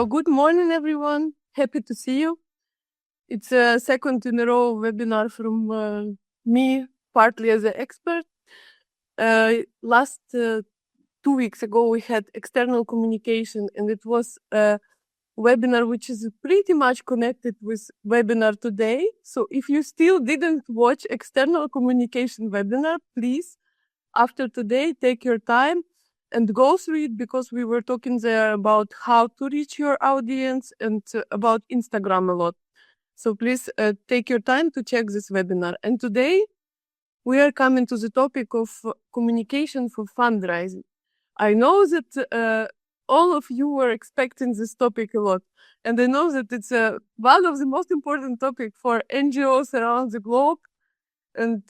So good morning, everyone. Happy to see you. It's a second in a row webinar from me, partly as an expert. Last 2 weeks ago, we had external communication, and it was a webinar which is pretty much connected with webinar today. So if you still didn't watch external communication webinar, please, after today, take your time and go through it, because we were talking there about how to reach your audience and about Instagram a lot. So please take your time to check this webinar. And today we are coming to the topic of communication for fundraising. I know that all of you were expecting this topic a lot. And I know that it's one of the most important topics for NGOs around the globe. And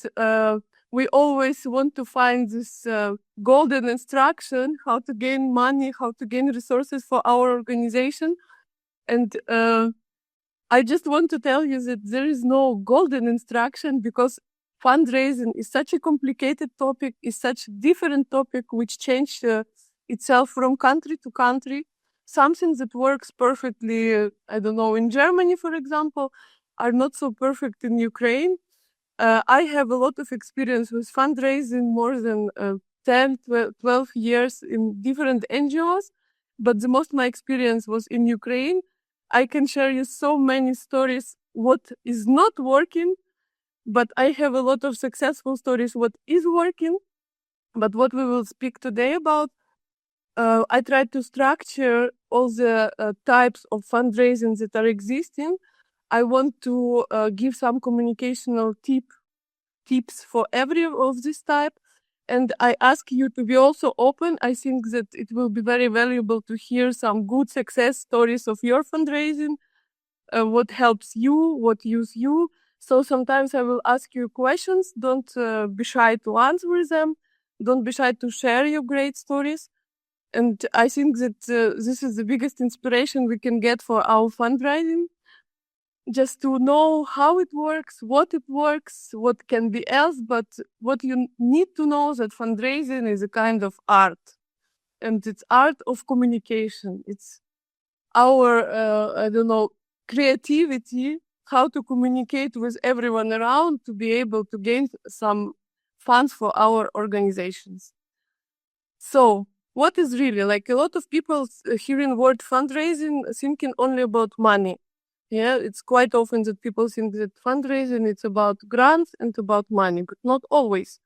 we always want to find this golden instruction, how to gain money, how to gain resources for our organization. And I just want to tell you that there is no golden instruction, because fundraising is such a complicated topic, is such a different topic, which changed itself from country to country. Something that works perfectly, I don't know, in Germany, for example, are not so perfect in Ukraine. I have a lot of experience with fundraising, more than 10, 12 years in different NGOs, but the most of my experience was in Ukraine. I can share you so many stories what is not working, but I have a lot of successful stories what is working. But what we will speak today about, I tried to structure all the types of fundraising that are existing. I want to give some communicational tips for every of this type. And I ask you to be also open. I think that it will be very valuable to hear some good success stories of your fundraising, what helps you, what use you. So sometimes I will ask you questions. Don't be shy to answer them. Don't be shy to share your great stories. And I think that this is the biggest inspiration we can get for our fundraising. Just to know how it works, what can be else, but what you need to know that fundraising is a kind of art, and it's art of communication. It's our, creativity, how to communicate with everyone around to be able to gain some funds for our organizations. So what is really, like, a lot of people hearing word fundraising thinking only about money. Yeah, it's quite often that people think that fundraising, it's about grants and about money, but not always.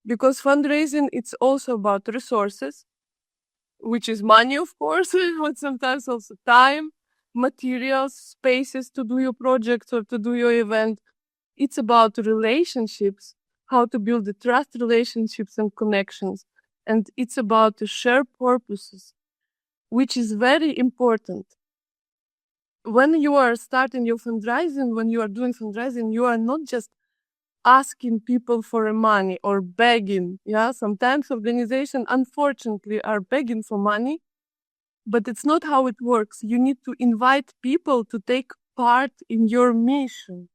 Because fundraising, it's also about resources, which is money, of course, but sometimes also time, materials, spaces to do your projects or to do your event. It's about relationships, how to build the trust relationships and connections. And it's about the shared purposes, which is very important. When you are starting your fundraising, when you are doing fundraising, you are not just asking people for money or begging. Yeah, sometimes organizations, unfortunately, are begging for money, but it's not how it works. You need to invite people to take part in your mission.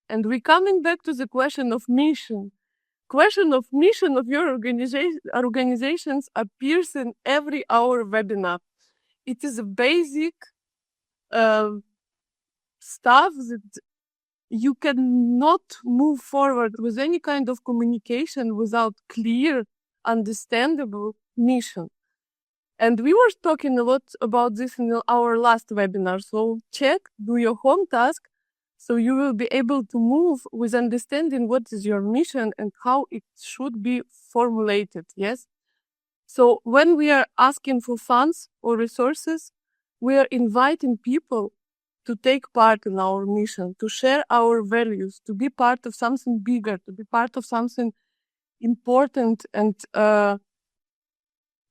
And we're coming back to the question of mission. Question of mission of your organizations appears in every hour webinar. It is a basic stuff that you cannot move forward with any kind of communication without clear, understandable mission. And we were talking a lot about this in our last webinar. So check, do your home task, so you will be able to move with understanding what is your mission and how it should be formulated. Yes. So when we are asking for funds or resources, we are inviting people to take part in our mission, to share our values, to be part of something bigger, to be part of something important, and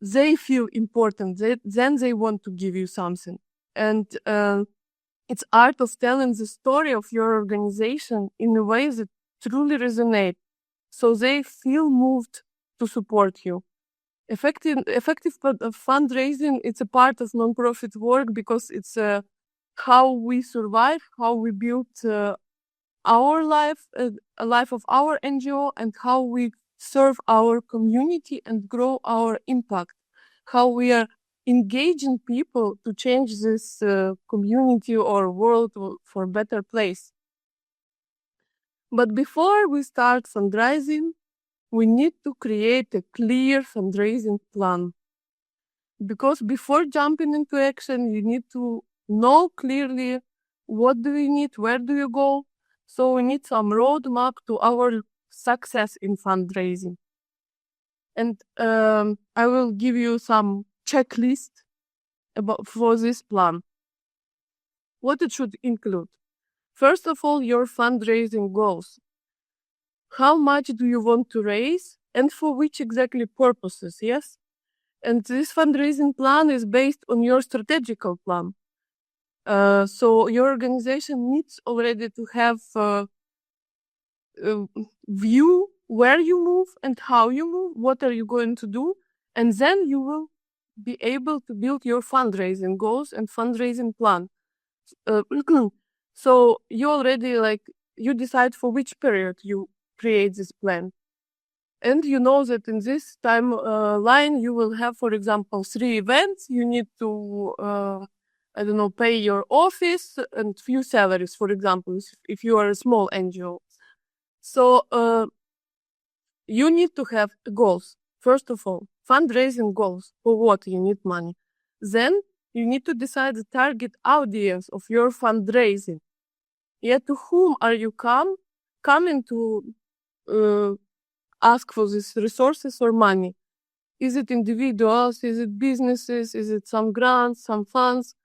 they feel important. Then they want to give you something. And it's art of telling the story of your organization in a way that truly resonates, so they feel moved to support you. Effective fundraising, it's a part of nonprofit work, because it's how we survive, how we build our life, a life of our NGO, and how we serve our community and grow our impact, how we are engaging people to change this community or world for a better place. But before we start fundraising, we need to create a clear fundraising plan. Because before jumping into action, you need to know clearly what do you need, where do you go. So we need some roadmap to our success in fundraising. And I will give you some checklist for this plan. What it should include. First of all, your fundraising goals. How much do you want to raise and for which exactly purposes, yes? And this fundraising plan is based on your strategical plan. So your organization needs already to have a view where you move and how you move, what are you going to do, and then you will be able to build your fundraising goals and fundraising plan. So you already you decide for which period you create this plan. And you know that in this timeline, you will have, for example, 3 events. You need to, pay your office and few salaries, for example, if you are a small NGO. So you need to have goals. First of all, fundraising goals. For what you need money. Then you need to decide the target audience of your fundraising. Yeah, to whom are you coming to ask for these resources or money? Is it individuals? Is it businesses? Is it some grants, some funds?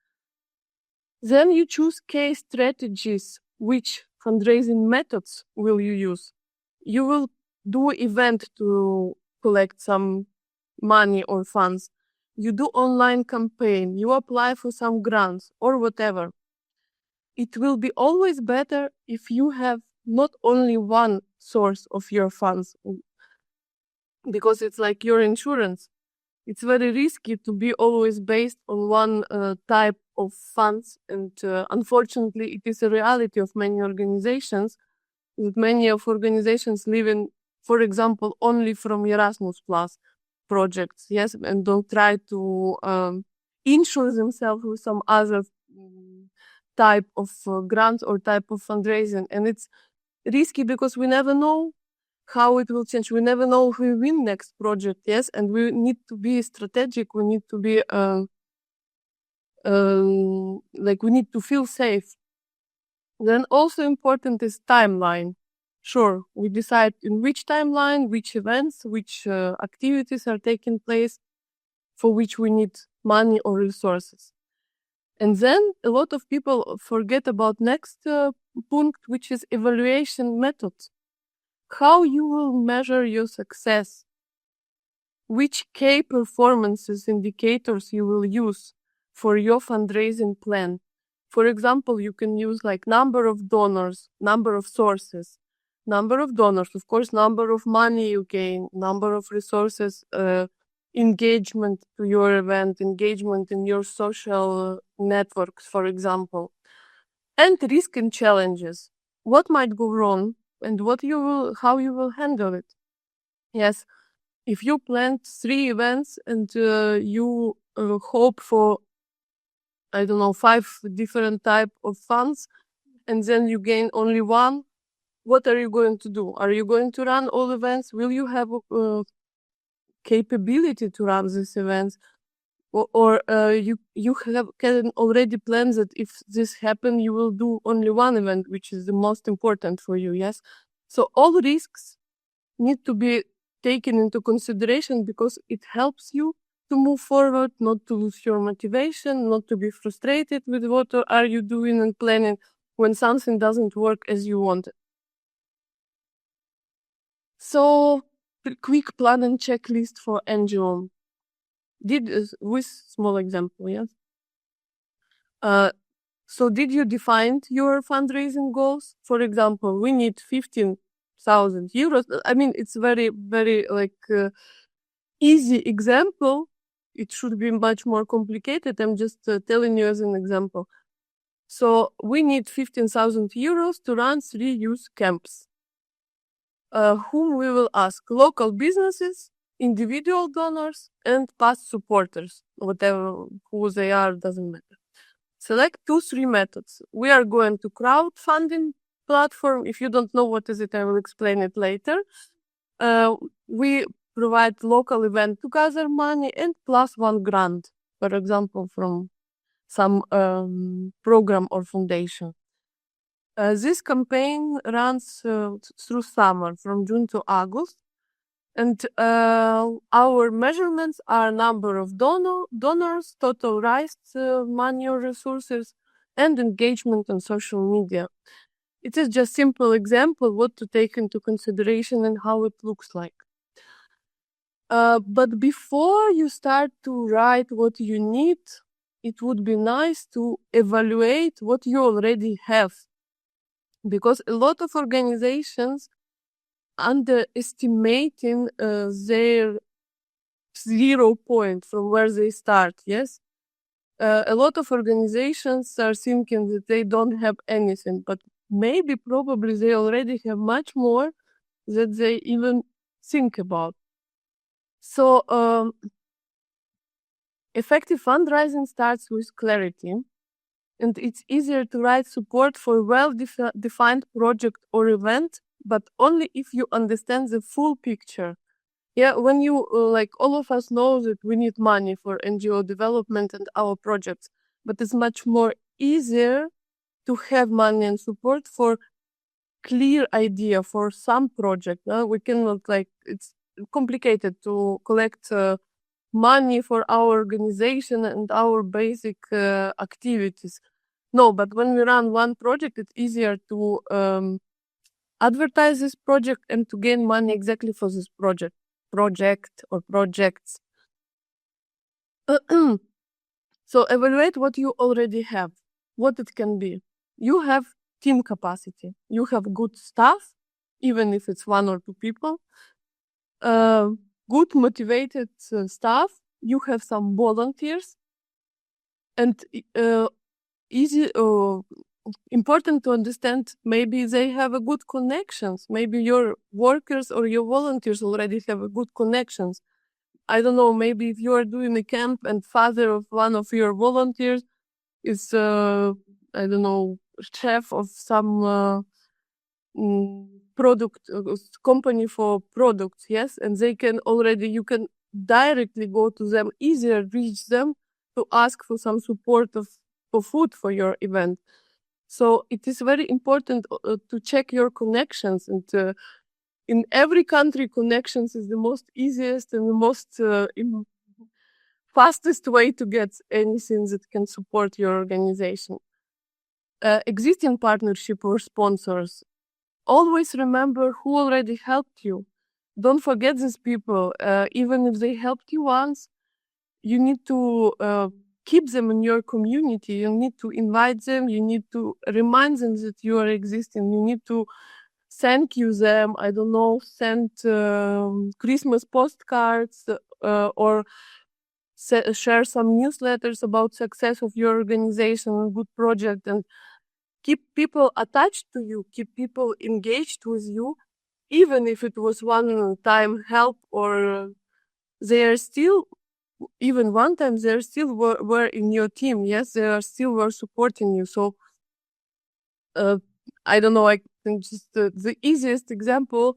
Then you choose case strategies. Which fundraising methods will you use? You will do event to collect some money or funds. You do online campaign. You apply for some grants or whatever. It will be always better if you have not only one source of your funds, because it's like your insurance. It's very risky to be always based on one type of funds. And unfortunately, it is a reality of many organizations. That many of organizations living, for example, only from Erasmus Plus projects, yes, and don't try to insure themselves with some other type of grants or type of fundraising. And it's risky because we never know how it will change. We never know who will win next project, yes, and we need to be strategic. We need to be we need to feel safe. Then also important is timeline. Sure, we decide in which timeline, which events, which activities are taking place, for which we need money or resources. And then a lot of people forget about next point, which is evaluation methods. How you will measure your success, which key performances indicators you will use for your fundraising plan. For example, you can use number of donors, number of sources, number of donors, of course, number of money you gain, number of resources, engagement to your event, engagement in your social networks, for example, and risk and challenges. What might go wrong and how you will handle it. Yes, if you planned 3 events and you hope for, 5 different type of funds, and then you gain only one, what are you going to do? Are you going to run all events? Will you have capability to run these events? Or you can already plan that if this happens, you will do only one event, which is the most important for you, yes? So all risks need to be taken into consideration because it helps you to move forward, not to lose your motivation, not to be frustrated with what are you doing and planning when something doesn't work as you wanted. So, quick plan and checklist for NGO. With small example, yes? So did you define your fundraising goals? For example, we need 15,000 euros. I mean, it's very, very easy example. It should be much more complicated. I'm just telling you as an example. So we need 15,000 euros to run 3 youth camps. Whom we will ask? Local businesses, individual donors, and past supporters. whatever, who they are, doesn't matter. Select 2-3 methods. We are going to crowdfunding platform. If you don't know what is it, I will explain it later. We provide local event to gather money and plus one grant, for example, from some program or foundation. This campaign runs through summer, from June to August. And our measurements are number of donors, total raised money or resources, and engagement on social media. It is just simple example what to take into consideration and how it looks like. But before you start to write what you need, it would be nice to evaluate what you already have. Because a lot of organizations underestimating their 0 point from where they start, yes? A lot of organizations are thinking that they don't have anything, but maybe probably they already have much more that they even think about. So effective fundraising starts with clarity, and it's easier to write support for well-defined project or event, but only if you understand the full picture. Yeah, when you, like all of us know that we need money for NGO development and our projects, but it's much more easier to have money and support for clear idea for some project. We cannot, like, it's complicated to collect money for our organization and our basic activities. No, but when we run one project, it's easier to advertise this project and to gain money exactly for this project or projects. So evaluate what you already have, what it can be. You have team capacity. You have good staff, even if it's 1 or 2 people. Good motivated staff. You have some volunteers. And important to understand, maybe they have a good connections. Maybe your workers or your volunteers already have a good connections. I don't know, maybe if you are doing a camp and father of one of your volunteers is, I don't know, chef of some product company for products, yes, and they can already, you can directly go to them, easier reach them to ask for some support for food for your event. So it is very important to check your connections, and in every country, connections is the most easiest and the most fastest way to get anything that can support your organization. Existing partnership or sponsors. Always remember who already helped you. Don't forget these people. Even if they helped you once, you need to keep them in your community. You need to invite them. You need to remind them that you are existing. You need to thank you them. I don't know, send Christmas postcards or share some newsletters about success of your organization and good project, and keep people attached to you, keep people engaged with you, even if it was one-time help, or they are still, even one time, they still were in your team. Yes, they are still were supporting you. So I don't know, I think just the easiest example,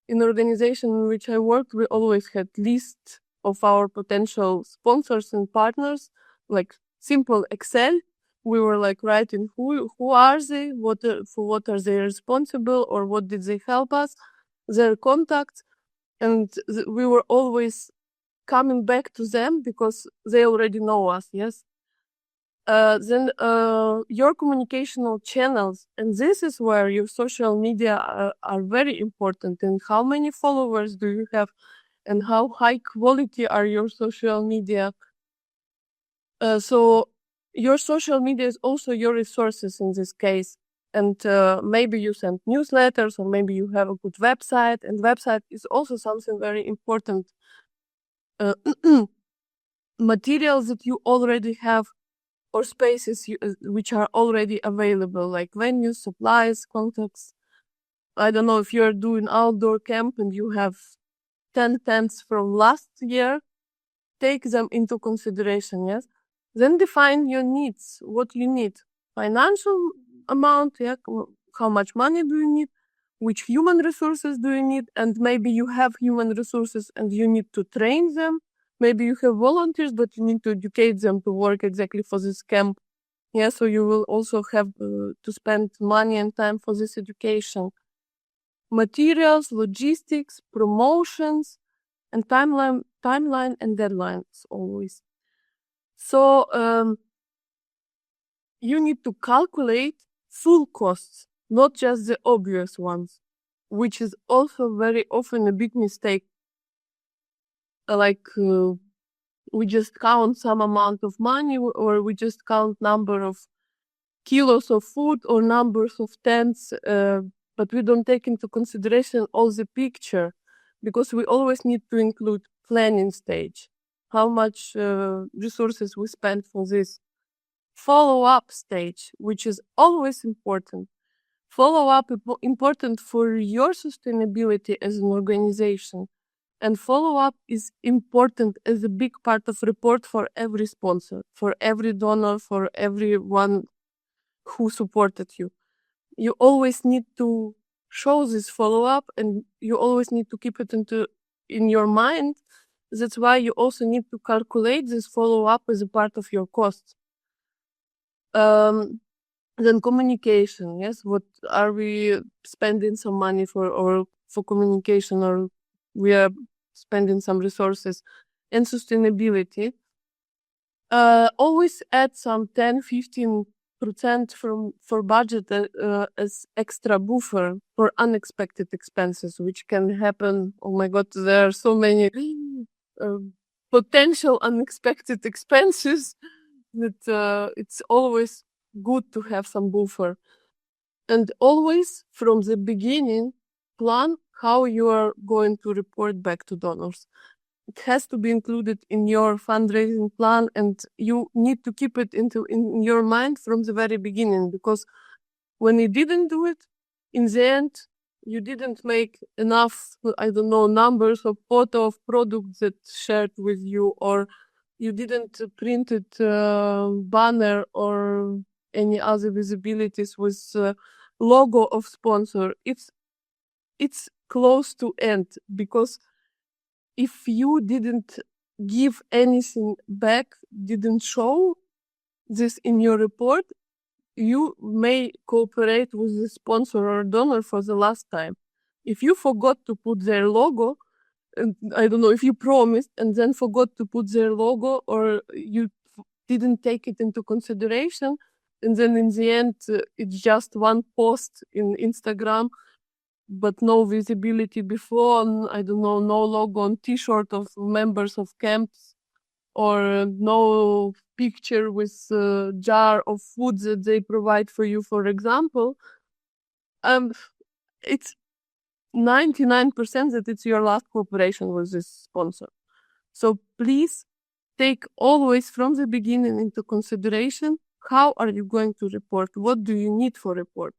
in the organization in which I worked, we always had list of our potential sponsors and partners, like simple Excel. We were like writing who are they, for what are they responsible, or what did they help us, their contacts, and we were always coming back to them because they already know us. Yes. Then your communicational channels, and this is where your social media are very important, and how many followers do you have, and how high quality are your social media. So your social media is also your resources in this case, and maybe you send newsletters, or maybe you have a good website, and website is also something very important. Materials that you already have, or spaces which are already available, like venues, supplies, contacts. I don't know if you're doing outdoor camp and you have 10 tents from last year, take them into consideration, yes? Then define your needs, what you need. Financial amount, yeah, how much money do you need? Which human resources do you need? And maybe you have human resources and you need to train them. Maybe you have volunteers, but you need to educate them to work exactly for this camp. Yeah, so you will also have to spend money and time for this education. Materials, logistics, promotions, and timeline and deadlines always. So you need to calculate full costs, not just the obvious ones, which is also very often a big mistake. Like we just count some amount of money, or we just count number of kilos of food or numbers of tents, but we don't take into consideration all the picture, because we always need to include planning stage, how much resources we spend for this. Follow-up stage, which is always important. Follow-up important for your sustainability as an organization. And follow-up is important as a big part of report for every sponsor, for every donor, for everyone who supported you. You always need to show this follow-up, and you always need to keep it in your mind. That's why you also need to calculate this follow-up as a part of your costs. Then communication, yes, what are we spending some money for, or for communication, or we are spending some resources. And sustainability, always add some 10-15% for budget as extra buffer for unexpected expenses, which can happen. Oh my God, there are so many potential unexpected expenses that it's always good to have some buffer. And always from the beginning, plan how you are going to report back to donors. It has to be included in your fundraising plan, and you need to keep it in your mind from the very beginning, because when you didn't do it, in the end, you didn't make enough, I don't know, numbers of photo of products that shared with you, or you didn't printed banner or any other visibilities with logo of sponsor. It's close to end, because if you didn't give anything back, didn't show this in your report, you may cooperate with the sponsor or donor for the last time. If you forgot to put their logo, and I don't know, if you promised and then forgot to put their logo, or you didn't take it into consideration, and then in the end, it's just one post in Instagram, but no visibility before, I don't know, no logo on T-shirt of members of camps, or no picture with a jar of food that they provide for you, for example, it's 99% that it's your last cooperation with this sponsor. So please take always from the beginning into consideration, how are you going to report? What do you need for report?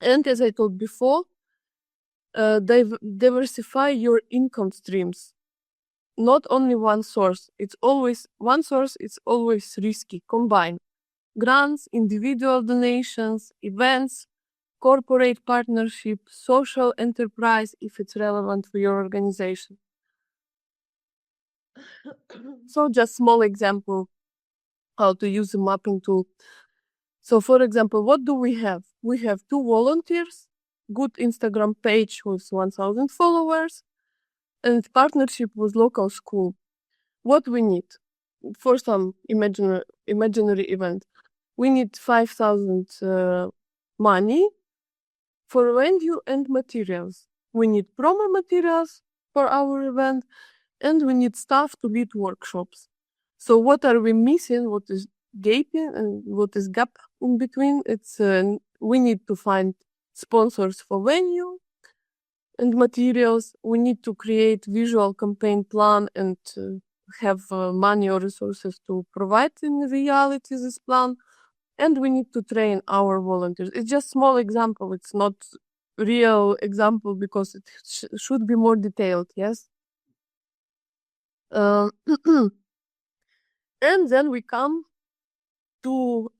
And as I told before, diversify your income streams. Not only one source. It's always one source. It's always risky. Combine grants, individual donations, events, corporate partnership, social enterprise, if it's relevant for your organization. So just small example how to use the mapping tool. So for example, what do we have? We have 2 volunteers, good Instagram page with 1,000 followers, and partnership with local school. What we need for some imaginary event? We need 5,000 money for venue and materials. We need promo materials for our event, and we need staff to lead workshops. So what are we missing? What is gaping and what is gap in between? It's we need to find sponsors for venue and materials. We need to create visual campaign plan and have money or resources to provide in reality this plan. And we need to train our volunteers. It's just small example. It's not real example, because it should be more detailed. Yes. Uh, and then we come to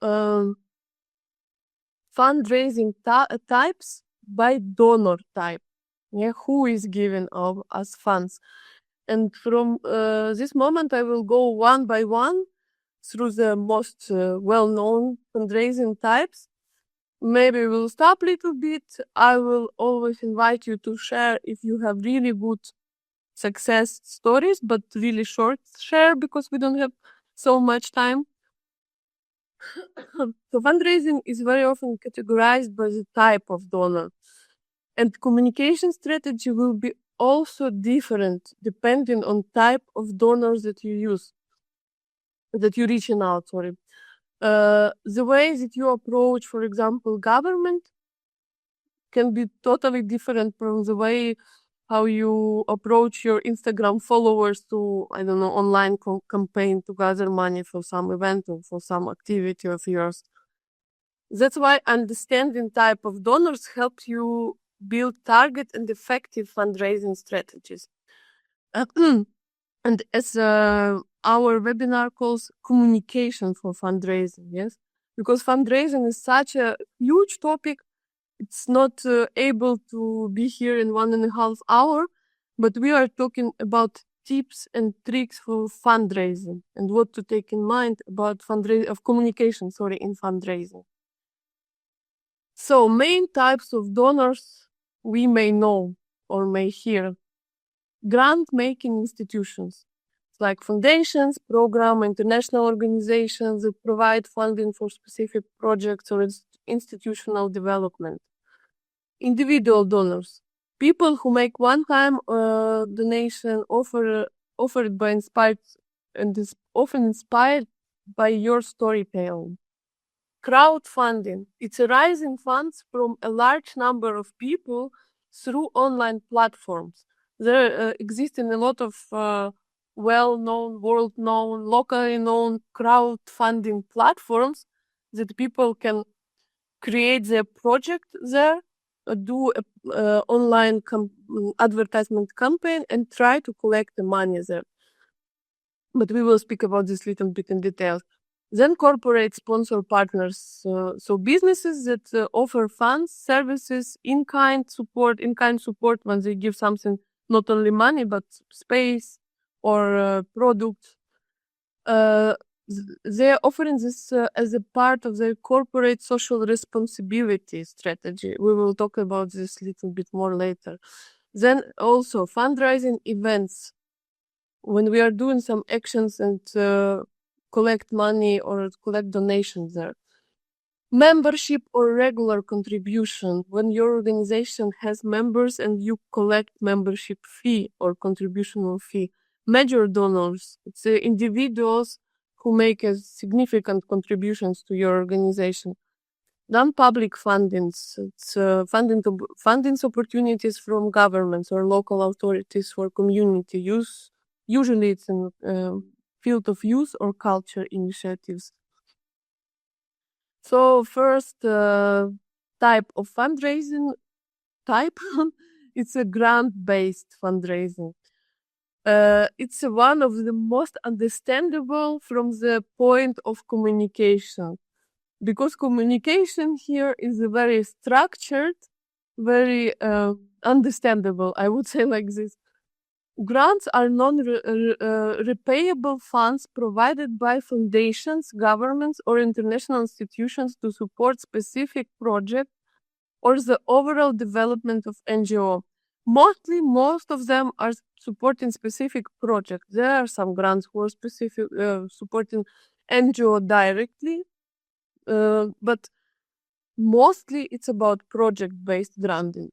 fundraising types by donor type. Yeah, who is giving us funds? And from this moment, I will go one by one through the most well-known fundraising types. Maybe we'll stop a little bit. I will always invite you to share if you have really good success stories, but really short share because we don't have so much time. So fundraising is very often categorized by the type of donor. And communication strategy will be also different depending on type of donors that you use, that you're reaching out, sorry. The way that you approach, for example, government can be totally different from the way how you approach your Instagram followers to, I don't know, online campaign to gather money for some event or for some activity of yours. That's why understanding type of donors helps you build target and effective fundraising strategies. And as our webinar calls communication for fundraising, yes? Because fundraising is such a huge topic, it's not able to be here in 1.5 hours, but we are talking about tips and tricks for fundraising and what to take in mind about communication, in fundraising. So main types of donors we may know or may hear. Grant-making institutions like foundations, program, international organizations that provide funding for specific projects or institutional development. Individual donors, people who make one-time donation offered by inspired and is often inspired by your storytelling. Crowdfunding, it's raising funds from a large number of people through online platforms. There existing a lot of well-known, world-known, locally known crowdfunding platforms that people can create their project there, do an online advertisement campaign and try to collect the money there. But we will speak about this a little bit in detail. Then corporate sponsor partners, so businesses that offer funds, services, in-kind support when they give something, not only money, but space or product. They're offering this as a part of their corporate social responsibility strategy. We will talk about this a little bit more later. Then also fundraising events. When we are doing some actions and collect money or collect donations there. Membership or regular contribution. When your organization has members and you collect membership fee or contributional fee. Major donors. It's individuals who make significant contributions to your organization. Non-public fundings. It's funding opportunities from governments or local authorities for community use. Usually it's in field of youth or culture initiatives. So first type of fundraising it's a grant-based fundraising. It's one of the most understandable from the point of communication, because communication here is very structured, very understandable, I would say like this. Grants are non-repayable funds provided by foundations, governments, or international institutions to support specific projects or the overall development of NGO. Mostly, most of them are supporting specific projects. There are some grants who are specific supporting NGO directly, but mostly it's about project-based granting.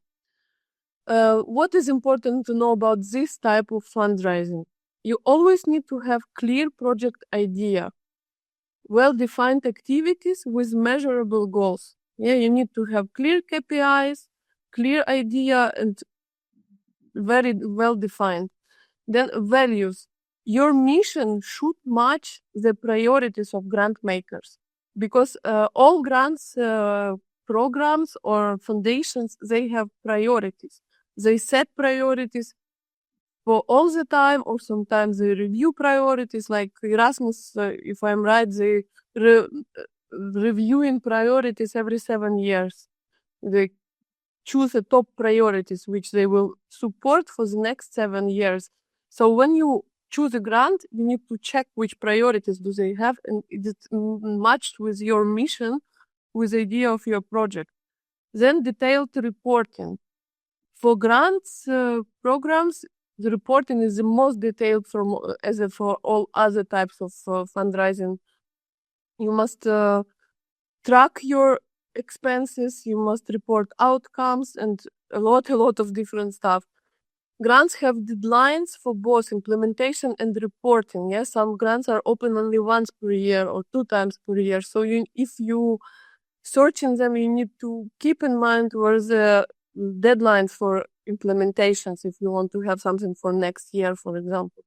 What is important to know about this type of fundraising? You always need to have clear project idea, well-defined activities with measurable goals. Yeah, you need to have clear KPIs, clear idea, and very well-defined. Then values. Your mission should match the priorities of grant makers, because all grants programs or foundations, they have priorities. They set priorities for all the time, or sometimes they review priorities. Like Erasmus, if I'm right, they reviewing priorities every 7 years. They choose the top priorities which they will support for the next 7 years. So when you choose a grant, you need to check which priorities do they have, and is it matched with your mission, with the idea of your project. Then detailed reporting. For grants programs, the reporting is the most detailed as for all other types of fundraising. You must track your expenses, you must report outcomes, and a lot of different stuff. Grants have deadlines for both implementation and reporting. Yes, some grants are open only once per year or 2 times per year. So if you searching them, you need to keep in mind where the deadlines for implementations if you want to have something for next year, for example.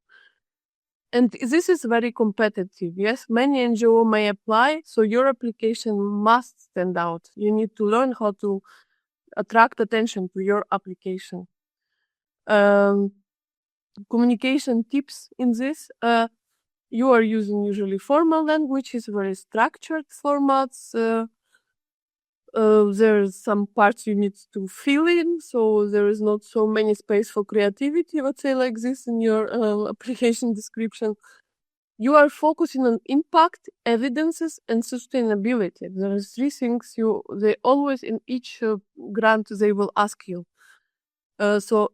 And this is very competitive. Yes, many NGO may apply, so your application must stand out. You need to learn how to attract attention to your application. Communication tips in this. You are using usually formal languages, very structured formats. There's some parts you need to fill in, so there is not so many space for creativity, let's say like this in your application description. You are focusing on impact, evidences, and sustainability. There are 3 things they always in each grant they will ask you. So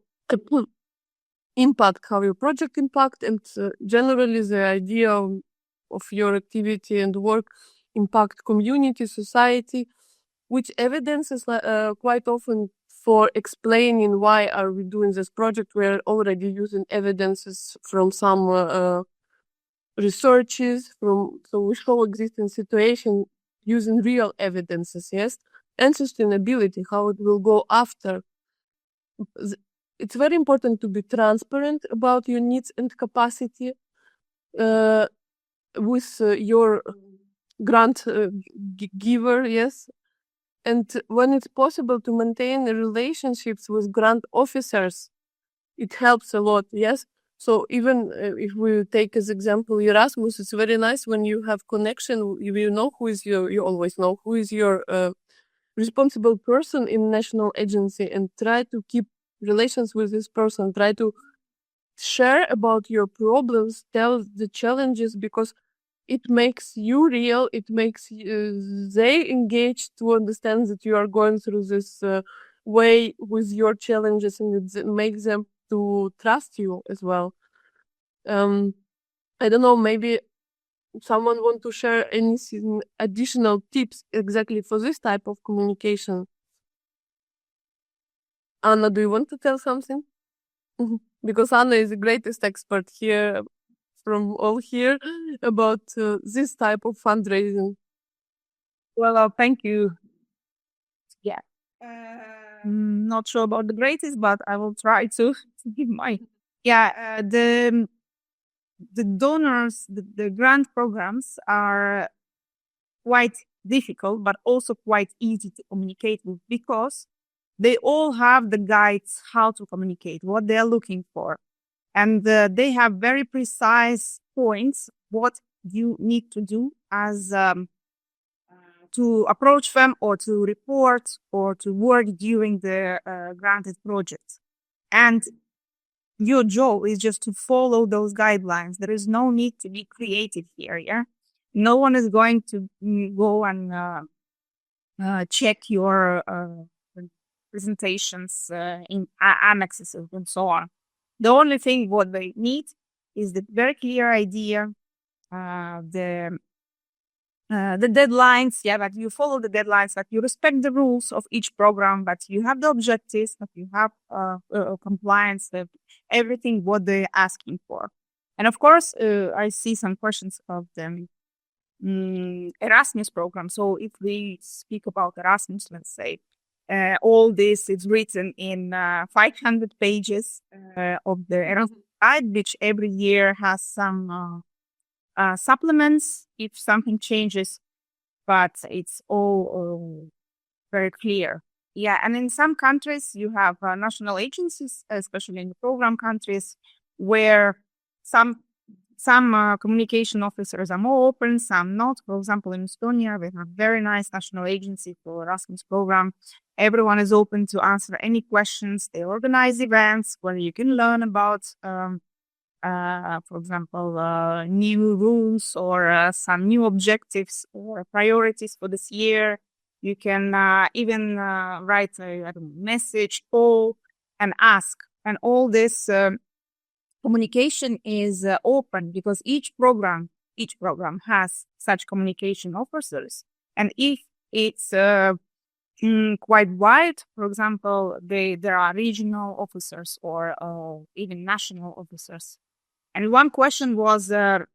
impact, how your project impact, and generally the idea of your activity and work impact community, society, which evidences quite often for explaining why are we doing this project. We're already using evidences from some researches, so we show existing situation using real evidences, yes, and sustainability, how it will go after. It's very important to be transparent about your needs and capacity with your grant giver, yes. And when it's possible to maintain relationships with grant officers, it helps a lot, yes. So even if we take as example Erasmus, it's very nice when you have connection, you know who is you always know who is your responsible person in national agency, and try to keep relations with this person, try to share about your problems, tell the challenges, because it makes you real, it makes they engaged to understand that you are going through this way with your challenges, and it makes them to trust you as well. I don't know, maybe someone want to share any additional tips exactly for this type of communication? Anna, do you want to tell something? Because Anna is the greatest expert here from all here about this type of fundraising. Well, thank you. Yeah. Not sure about the greatest, but I will try to give my. Yeah, the donors, the grant programs are quite difficult, but also quite easy to communicate with, because they all have the guides how to communicate, what they're looking for. And they have very precise points, what you need to do as to approach them, or to report, or to work during the granted project. And your job is just to follow those guidelines. There is no need to be creative here. Yeah, no one is going to go and check your presentations in annexes and so on. The only thing what they need is the very clear idea, the deadlines, that you follow the deadlines, that you respect the rules of each program, that you have the objectives, that you have compliance with everything what they're asking for. And of course, I see some questions of the Erasmus program. So if we speak about Erasmus, let's say, all this is written in 500 pages of the Erasmus guide, which every year has some supplements if something changes, but it's all very clear. Yeah, and in some countries you have national agencies, especially in the program countries, where some communication officers are more open, some not. For example, in Estonia, we have a very nice national agency for Erasmus program. Everyone is open to answer any questions. They organize events where you can learn about, for example, new rules or some new objectives or priorities for this year. You can even write a message, poll, and ask. And all this communication is open because each program has such communication officers. And if it's quite wide, for example, there are regional officers or even national officers. And one question was, how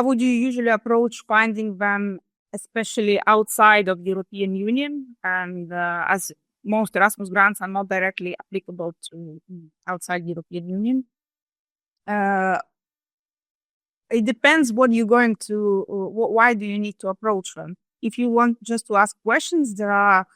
would you usually approach finding them, especially outside of the European Union? And as most Erasmus grants are not directly applicable to outside the European Union. It depends what you're going to, why do you need to approach them? If you want just to ask questions, there are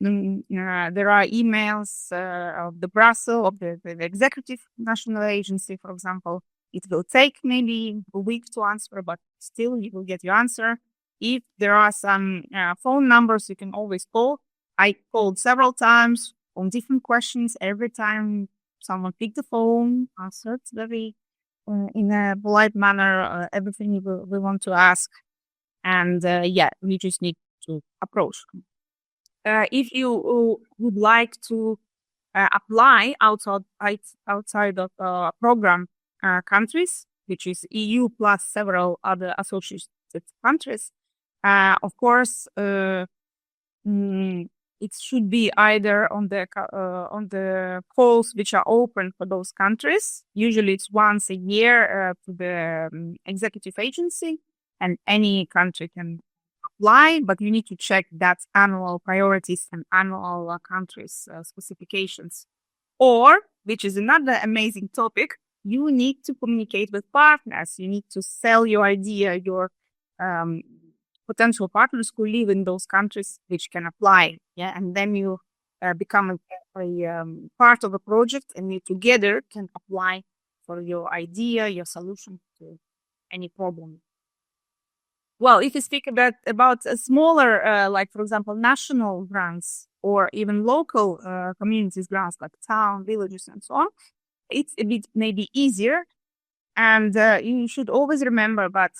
emails of the Brussels, of the executive national agency, for example. It will take maybe a week to answer, but still you will get your answer. If there are some phone numbers, you can always call. I called several times on different questions. Every time someone picked the phone, answered very in a polite manner everything we want to ask. And we just need to approach them. If you would like to apply outside of program countries, which is EU plus several other associated countries, of course, it should be either on the calls which are open for those countries. Usually, it's once a year to the executive agency, and any country can apply, but you need to check that annual priorities and annual countries specifications. Or, which is another amazing topic, you need to communicate with partners. You need to sell your idea, your potential partners who live in those countries which can apply. Yeah, and then you become a part of a project, and you together can apply for your idea, your solution to any problem. Well, if you speak about a smaller, like for example, national grants or even local communities grants, like town, villages, and so on, it's a bit maybe easier. And you should always remember that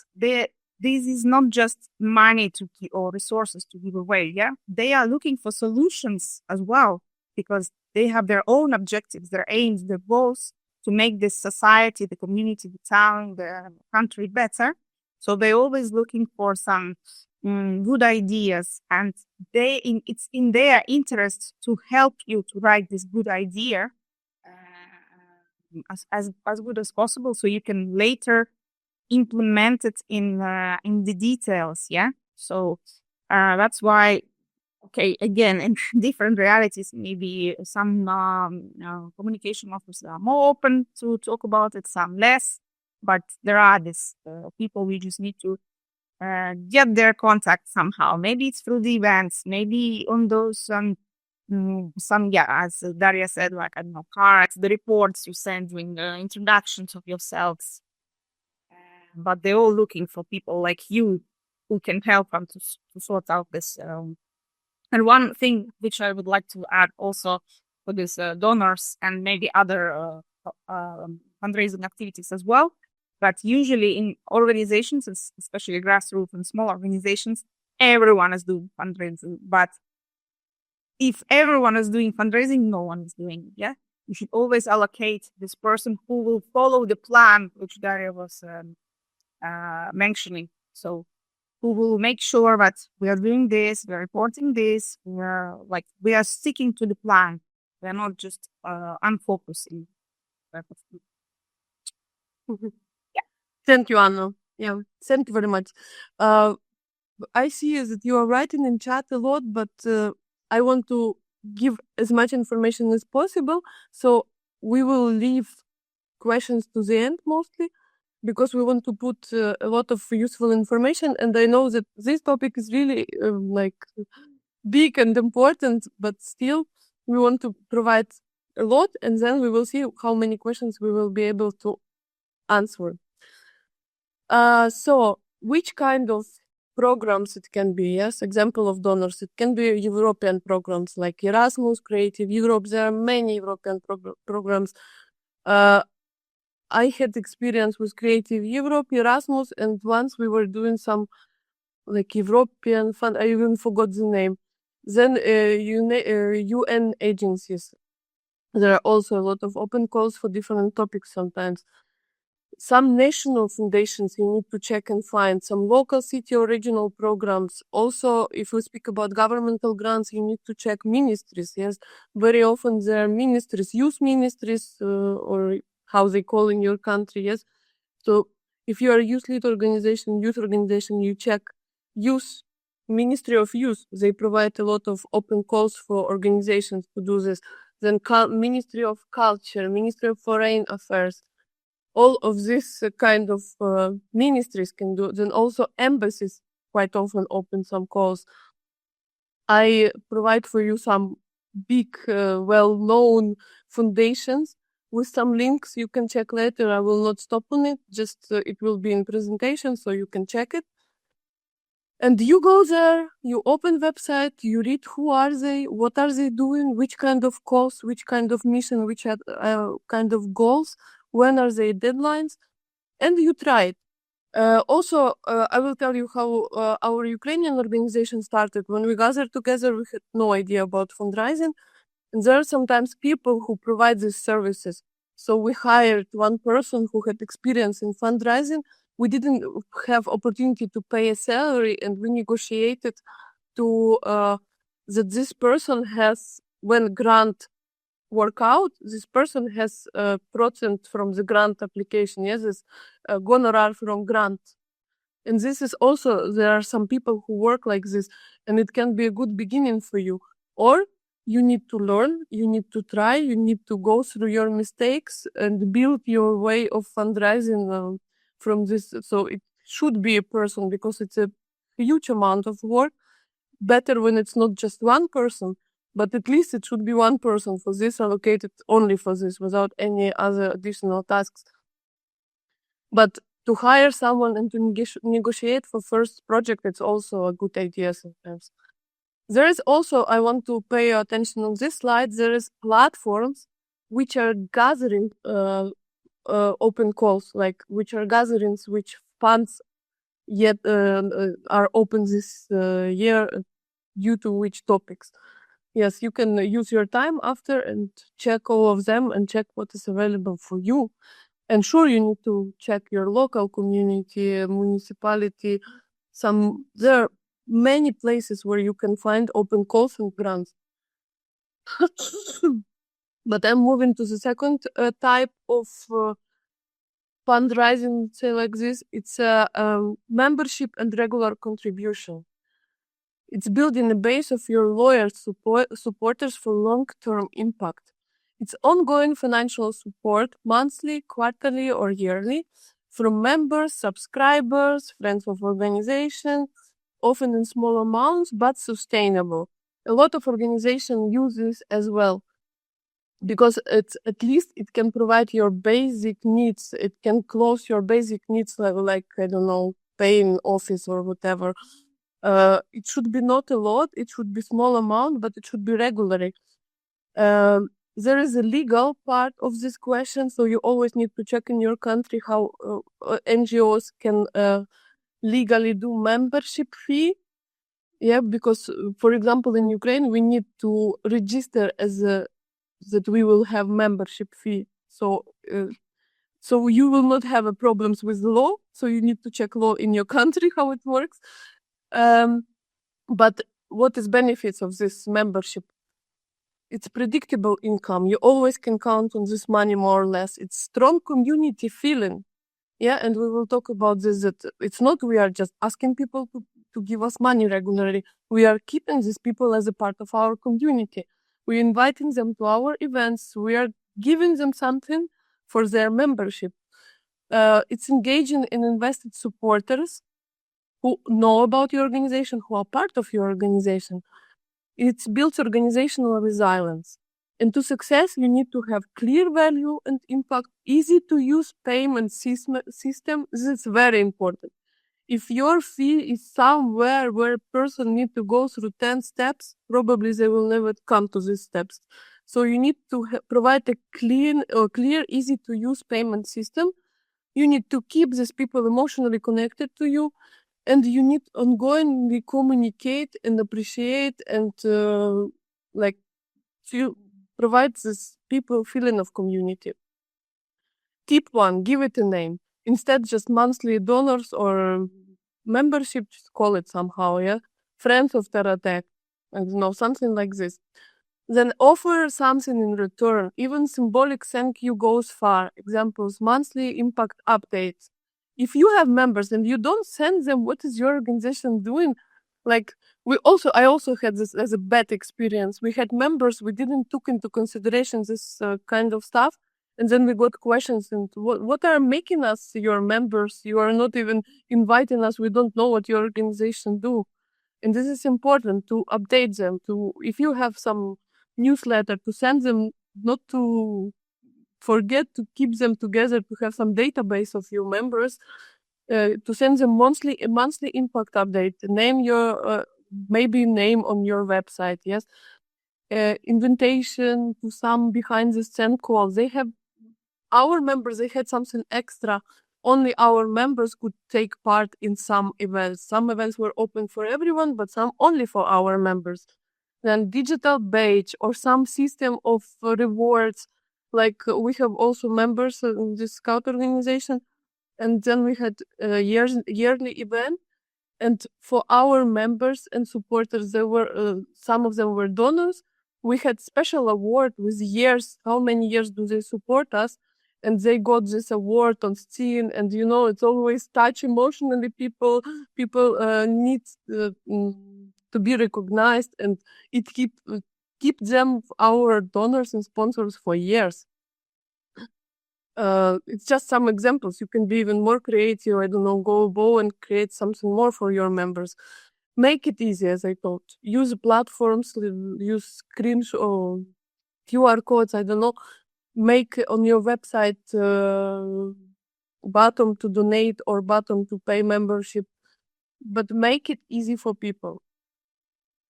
this is not just money or resources to give away. Yeah, they are looking for solutions as well, because they have their own objectives, their aims, their goals to make this society, the community, the town, the country better. So they're always looking for some good ideas, and it's in their interest to help you to write this good idea as good as possible, so you can later implement it in the details. Yeah, so that's why. Okay, again, in different realities, maybe some communication officers are more open to talk about it, some less. But there are these people we just need to get their contact somehow. Maybe it's through the events, maybe on those as Daria said, like, I don't know, cards, the reports you send during the introductions of yourselves. But they're all looking for people like you who can help them to sort out this. And one thing which I would like to add also for these donors and maybe other fundraising activities as well, but usually in organizations, especially grassroots and small organizations, everyone is doing fundraising. But if everyone is doing fundraising, no one is doing it. Yeah, you should always allocate this person who will follow the plan which Daria was mentioning. So who will make sure that we are doing this, we are reporting this, we are sticking to the plan. We are not just unfocusing. Yeah. Thank you, Anna. Yeah, thank you very much. I see that you are writing in chat a lot, but I want to give as much information as possible. So we will leave questions to the end mostly, because we want to put a lot of useful information. And I know that this topic is really big and important, but still we want to provide a lot, and then we will see how many questions we will be able to answer. So which kind of programs it can be? Yes, example of donors. It can be European programs like Erasmus, Creative Europe. There are many European programs. I had experience with Creative Europe, Erasmus, and once we were doing some like European fund. I even forgot the name. Then UN agencies. There are also a lot of open calls for different topics sometimes. Some national foundations you need to check and find, some local city or regional programs. Also, if we speak about governmental grants, you need to check ministries. Yes, very often there are ministries, youth ministries, or how they call in your country. Yes, so if you are a youth lead organization, you check youth, Ministry of Youth. They provide a lot of open calls for organizations to do this. Then Ministry of Culture, Ministry of Foreign Affairs. All of this kind of ministries can do. Then also embassies quite often open some calls. I provide for you some big, well-known foundations with some links. You can check later. I will not stop on it. Just it will be in presentation, so you can check it. And you go there, you open website, you read who are they, what are they doing, which kind of calls, which kind of mission, which kind of goals, when are they deadlines, and you try it. Also, I will tell you how our Ukrainian organization started. When we gathered together, we had no idea about fundraising. And there are sometimes people who provide these services. So we hired one person who had experience in fundraising. We didn't have opportunity to pay a salary, and we negotiated to that this person has, when grant work out, this person has a % from the grant application. Yes, this honorar from grant. And this is also, there are some people who work like this, and it can be a good beginning for you. Or you need to learn, you need to try, you need to go through your mistakes and build your way of fundraising from this. So it should be a person, because it's a huge amount of work. Better when it's not just one person, but at least it should be one person for this, allocated only for this, without any other additional tasks. But to hire someone and to negotiate for first project, it's also a good idea sometimes. There is also, I want to pay your attention on this slide, there is platforms which are gathering open calls, like which are gatherings which funds yet are open this year, due to which topics. Yes, you can use your time after and check all of them and check what is available for you. And sure, you need to check your local community, municipality. There are many places where you can find open calls and grants. But I'm moving to the second type of fundraising, say like this. It's a membership and regular contribution. It's building a base of your loyal supporters for long-term impact. It's ongoing financial support, monthly, quarterly, or yearly, from members, subscribers, friends of organization, often in small amounts, but sustainable. A lot of organizations use this as well, because it's, at least it can provide your basic needs. It can close your basic needs, like I don't know, paying office or whatever. It should be not a lot, it should be small amount, but it should be regularly. There is a legal part of this question, so you always need to check in your country how NGOs can legally do membership fee. Yeah, because for example, in Ukraine, we need to register as that we will have membership fee. So you will not have a problems with law. So you need to check law in your country, how it works. But what is benefits of this membership? It's predictable income. You always can count on this money more or less. It's strong community feeling. Yeah, and we will talk about this, that it's not we are just asking people to give us money regularly. We are keeping these people as a part of our community. We're inviting them to our events. We are giving them something for their membership. It's engaging in invested supporters who know about your organization, who are part of your organization. It builds organizational resilience. And to success, you need to have clear value and impact, easy to use payment system. This is very important. If your fee is somewhere where a person needs to go through 10 steps, probably they will never come to these steps. So you need to provide a clear, easy to use payment system. You need to keep these people emotionally connected to you, and you need ongoingly communicate and appreciate and provide this people feeling of community. Tip 1, give it a name. Instead just monthly donors or membership, just call it somehow, yeah? Friends of TERRA TECH, I don't know, something like this. Then offer something in return. Even symbolic thank you goes far. Examples, monthly impact updates. If you have members and you don't send them what is your organization doing, like I also had this as a bad experience. We had members, we didn't took into consideration this kind of stuff. And then we got questions and what are making us your members? You are not even inviting us. We don't know what your organization do. And this is important to update them, to, if you have some newsletter, to send them, not to forget to keep them together, to have some database of your members, to send them a monthly impact update, name your, maybe name on your website, yes. Invitation to some behind the scene calls. They have, our members, they had something extra. Only our members could take part in some events. Some events were open for everyone, but some only for our members. Then digital badge or some system of rewards. Like we have also members in this scout organization. And then we had a yearly event. And for our members and supporters, there were some of them were donors. We had special award with years. How many years do they support us? And they got this award on Steam. And it's always touch emotionally. People need to be recognized, and it keep them our donors and sponsors for years. It's just some examples. You can be even more creative. I don't know, go and create something more for your members. Make it easy, as I told. Use platforms, use screens or QR codes. I don't know. Make on your website button to donate or button to pay membership, but make it easy for people.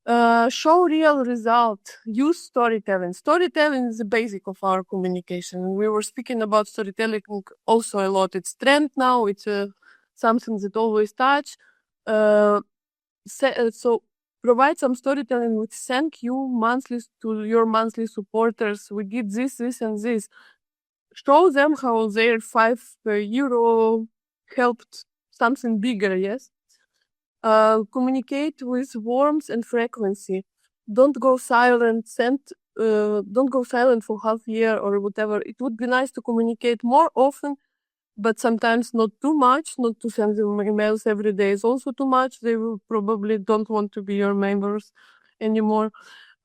Show real result. Use storytelling. Storytelling is the basic of our communication. We were speaking about storytelling also a lot. It's trend now. It's something that always touch. So provide some storytelling with thank you monthly to your monthly supporters. We did this, and this. Show them how their €5 helped something bigger, yes? Communicate with warmth and frequency. Don't go silent. Don't go silent for half a year or whatever. It would be nice to communicate more often, but sometimes not too much. Not to send them emails every day is also too much. They will probably don't want to be your members anymore.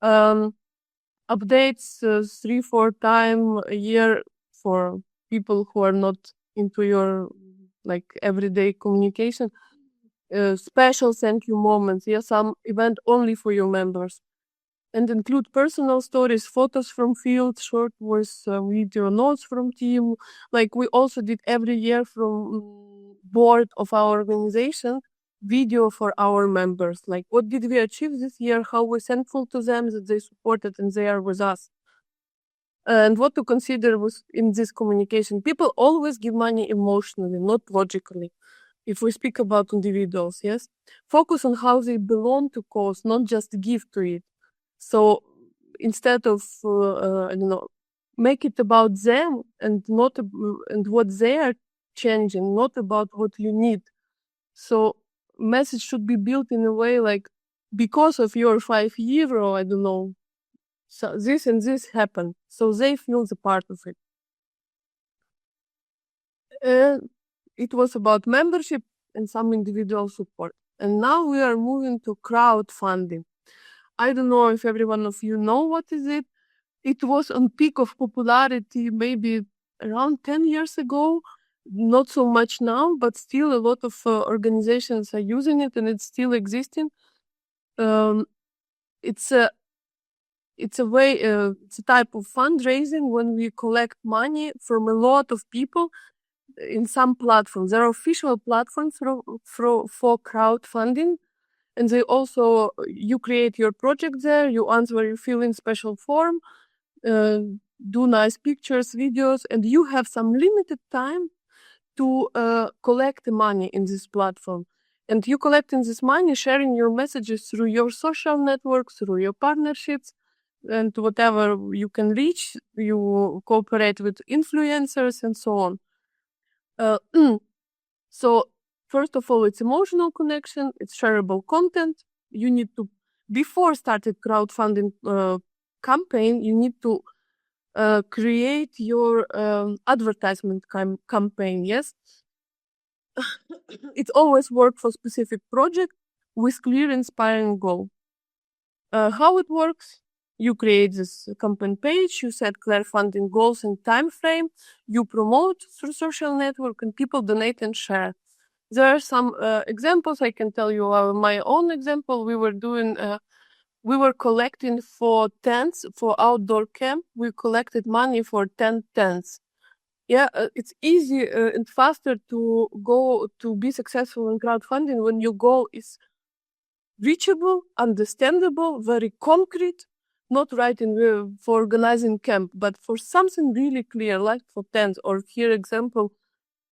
Updates 3-4 times a year for people who are not into your everyday communication. Special thank you moments, some event only for your members, and include personal stories, photos from field, short voice, video notes from team. Like we also did every year from board of our organization, video for our members. Like what did we achieve this year? How we're thankful to them that they supported and they are with us. And what to consider in this communication. People always give money emotionally, not logically. If we speak about individuals, yes, focus on how they belong to cause, not just give to it. So instead of make it about them and not and what they are changing, not about what you need. So message should be built in a way like, because of your €5, I don't know, so this and this happened, so they feel the part of it. It was about membership and some individual support. And now we are moving to crowdfunding. I don't know if every one of you know what is it. It was on peak of popularity maybe around 10 years ago. Not so much now, but still a lot of organizations are using it and it's still existing. it's a way, it's a type of fundraising when we collect money from a lot of people in some platforms. There are official platforms for crowdfunding, and they also, you create your project there, you answer, you fill in special form, do nice pictures, videos, and you have some limited time to collect the money in this platform. And you collecting this money, sharing your messages through your social networks, through your partnerships, and whatever you can reach. You cooperate with influencers and so on. So first of all, it's emotional connection, it's shareable content. You need to, before starting crowdfunding campaign, you need to create your advertisement campaign, yes? It always works for specific project with clear, inspiring goal. How it works? You create this campaign page, you set clear funding goals and time frame, you promote through social network, and people donate and share. There are some examples. I can tell you my own example. We were collecting for tents for outdoor camp. We collected money for 10 tents. Yeah, it's easy and faster to go to be successful in crowdfunding when your goal is reachable, understandable, very concrete, not writing for organizing camp, but for something really clear, like for tents, or here example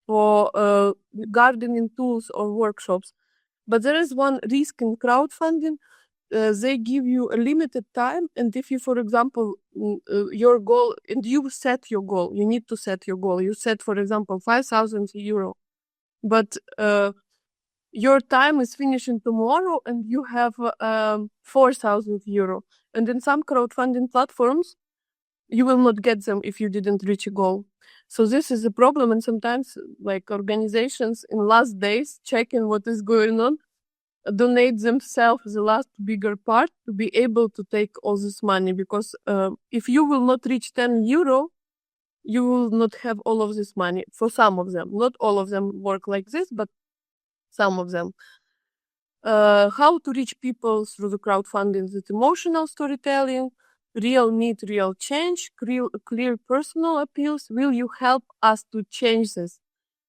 for gardening tools or workshops. But there is one risk in crowdfunding. They give you a limited time, and if you, for example, your goal, and you set your goal, you need to set your goal. You set, for example, 5,000 euro, but your time is finishing tomorrow, and you have 4,000 euro. And in some crowdfunding platforms, you will not get them if you didn't reach a goal. So this is a problem, and sometimes, like, organizations in last days checking what is going on, donate themselves the last bigger part to be able to take all this money, because if you will not reach 10 euro, you will not have all of this money. For some of them, not all of them work like this, but some of them. How to reach people through the crowdfunding with emotional storytelling, real need, real change, clear personal appeals. Will you help us to change this?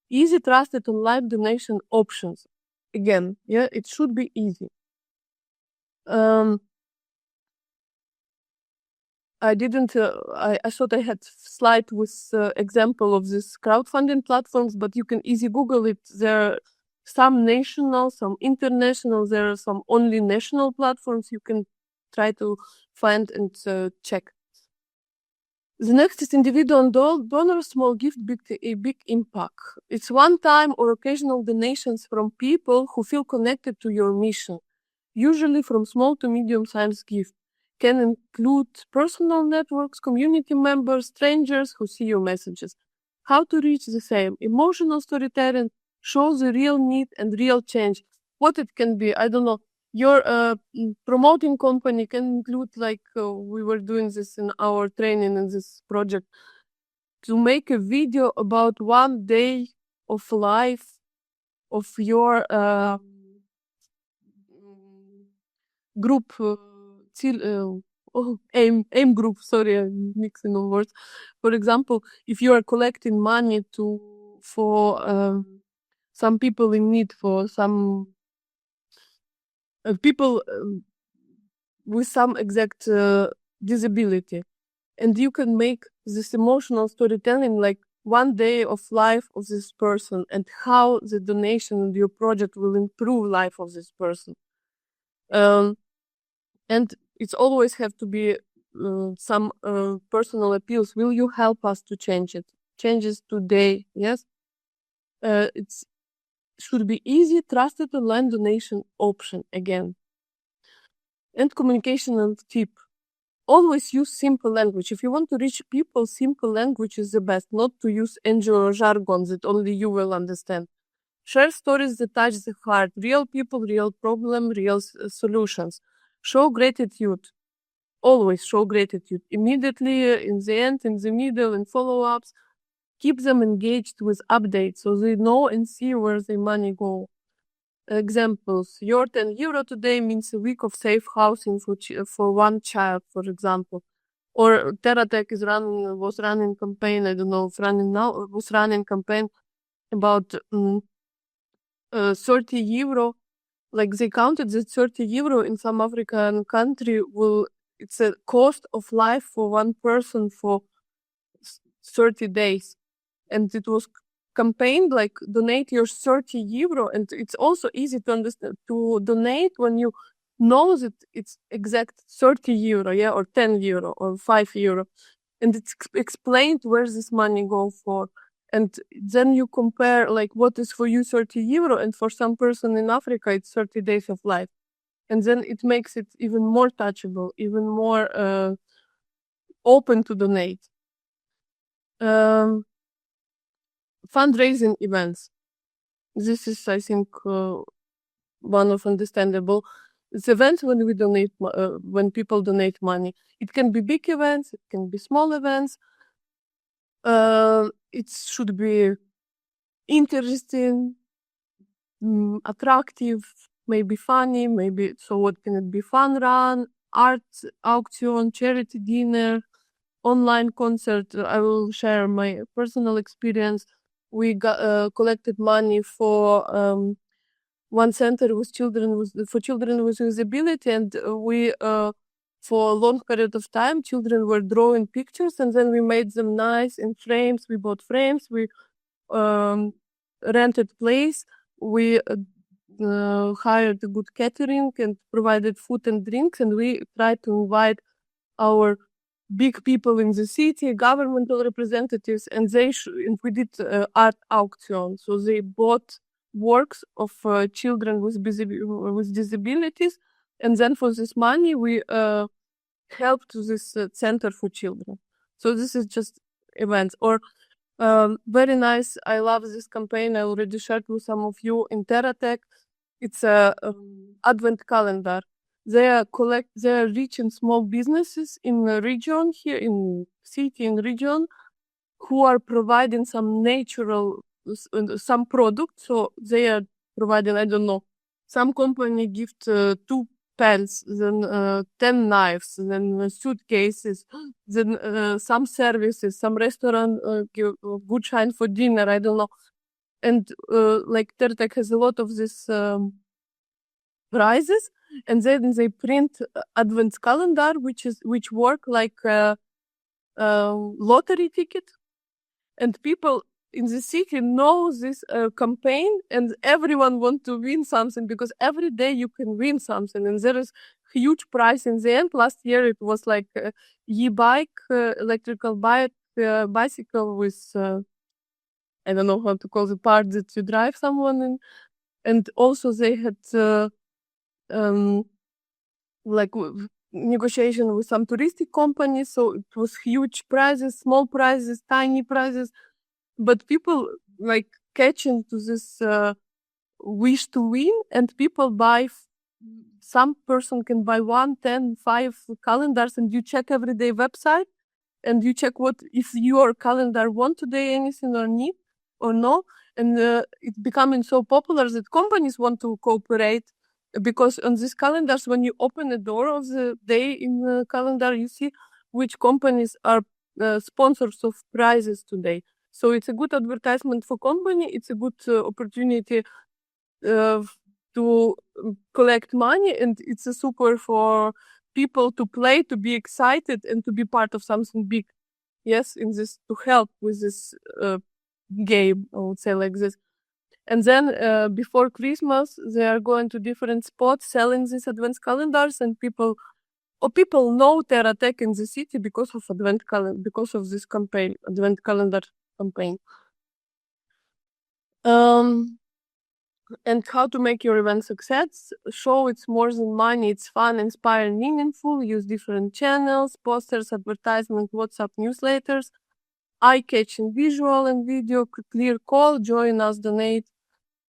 Easy, trusted online donation options. Again, yeah, it should be easy. I didn't, I thought I had slide with example of this crowdfunding platforms, but you can easy Google it. There are some national, some international, there are some only national platforms you can try to find and check. The next is individual donor, small gift, big impact. It's one-time or occasional donations from people who feel connected to your mission, usually from small to medium-sized gift. Can include personal networks, community members, strangers who see your messages. How to reach the same? Emotional storytelling, show the real need and real change. What it can be, I don't know. Your promoting company can include, like we were doing this in our training in this project, to make a video about one day of life of your group, aim group. Sorry, I'm mixing of words. For example, if you are collecting money for some people in need, for some people with some exact disability, and you can make this emotional storytelling, like one day of life of this person and how the donation and your project will improve life of this person. And it's always have to be some personal appeals. Will you help us to change it? Changes today, yes? It should be easy, trusted online donation option again. And communication and tip. Always use simple language. If you want to reach people, simple language is the best, not to use NGO jargon that only you will understand. Share stories that touch the heart, real people, real problem, real solutions. Show gratitude. Always show gratitude. Immediately, in the end, in the middle, in follow-ups. Keep them engaged with updates so they know and see where their money go. examples. Your €10 today means a week of safe housing for one child, for example. Or TERRA TECH was running campaign, I don't know if running now, was running campaign about €30. Like they counted that €30 in some African country it's a cost of life for one person for 30 days. And it was campaigned like donate your €30. And it's also easy to understand to donate when you know that it's exact €30, yeah, or €10 or €5. And it's explained where this money go for. And then you compare like what is for you €30 and for some person in Africa it's 30 days of life. And then it makes it even more touchable, even more open to donate. Fundraising events. This is, I think, one of understandable. It's events when we donate, when people donate money. It can be big events, it can be small events. It should be interesting, attractive, maybe funny, maybe. So what can it be? Fun run, art auction, charity dinner, online concert. I will share my personal experience. We collected money for one center with children with disability, and we for a long period of time children were drawing pictures, and then we made them nice in frames. We bought frames, we rented place, we hired a good catering and provided food and drinks, and we tried to invite our big people in the city, governmental representatives, and and we did art auction. So they bought works of children with disabilities, and then for this money we helped to this center for children. So this is just events. Or very nice, I love this campaign, I already shared with some of you in TERRA TECH. It's a advent calendar. They are reaching small businesses in the region, here in city and region, who are providing some natural, some product. So they are providing, I don't know, some company gift 2 pens, then 10 knives, then suitcases, then some services, some restaurant give good shine for dinner, I don't know. And like TERRA TECH has a lot of these prizes, and then they print advent calendar, which work like a lottery ticket, and people in the city know this campaign, and everyone want to win something because every day you can win something, and there is huge prize in the end. Last year it was like e-bike, electrical bicycle with I don't know how to call the part that you drive someone in, and also they had like negotiation with some touristic companies, so it was huge prizes, small prizes, tiny prizes, but people like catching to this wish to win, and people buy. Some person can buy 1, 10, 5 calendars, and you check everyday website, and you check what if your calendar want today anything or need or no, and it's becoming so popular that companies want to cooperate, because on these calendars, when you open the door of the day in the calendar, you see which companies are sponsors of prizes today. So it's a good advertisement for company. It's a good opportunity to collect money, and it's a super for people to play, to be excited, and to be part of something big. Yes, in this, to help with this game, I would say like this. And then before Christmas, they are going to different spots selling these advent calendars, and people know TERRA TECH in the city because of because of this campaign, advent calendar campaign. And how to make your event success? Show it's more than money, it's fun, inspiring, meaningful. Use different channels, posters, advertisements, WhatsApp newsletters, eye-catching visual and video, clear call, join us, donate.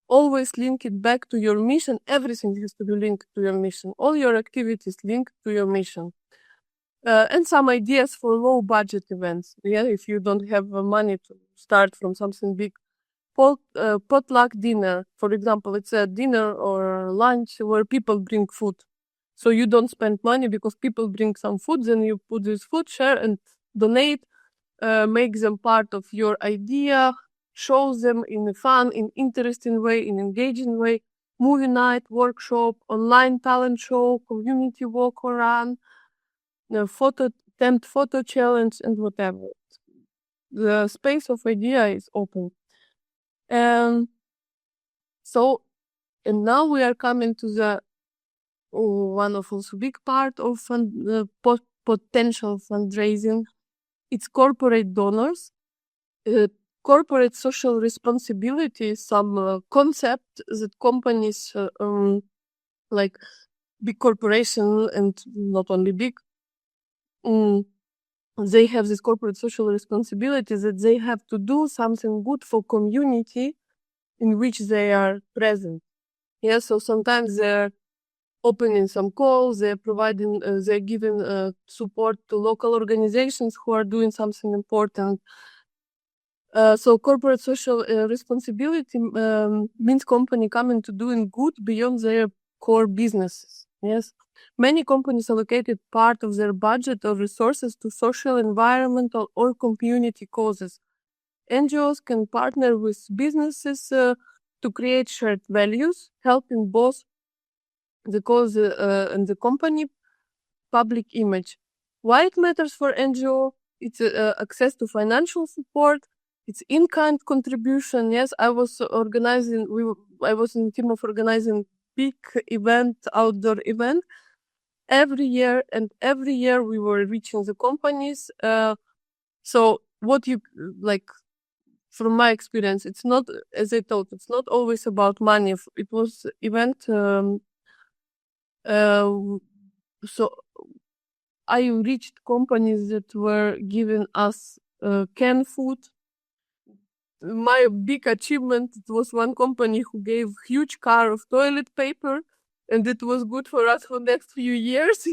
Always link it back to your mission. Everything has to be linked to your mission. All your activities linked to your mission. And some ideas for low budget events. Yeah, if you don't have money to start from something big. potluck dinner. For example, it's a dinner or lunch where people bring food. So you don't spend money because people bring some food, then you put this food, share and donate, make them part of your idea, show them in a fun, in interesting way, in engaging way, movie night, workshop, online talent show, community walk or run, photo challenge and whatever. The space of idea is open. And now we are coming to the one of also big part of potential fundraising. It's corporate donors. Corporate social responsibility is some concept that companies like big corporation and not only big, they have this corporate social responsibility that they have to do something good for community in which they are present. Yeah, so sometimes they're opening some calls, they're providing, they're giving support to local organizations who are doing something important. So corporate social responsibility means company coming to doing good beyond their core businesses. Yes, many companies allocated part of their budget or resources to social, environmental, or community causes. NGOs can partner with businesses to create shared values, helping both the cause and the company public image. Why it matters for NGO? It's access to financial support. It's in-kind contribution. Yes, I was organizing. I was in the team of organizing big event, outdoor event, every year, and every year we were reaching the companies. So what you like, from my experience, it's not, as I thought, it's not always about money. It was event. So I reached companies that were giving us canned food. My big achievement, it was one company who gave huge car of toilet paper, and it was good for us for next few years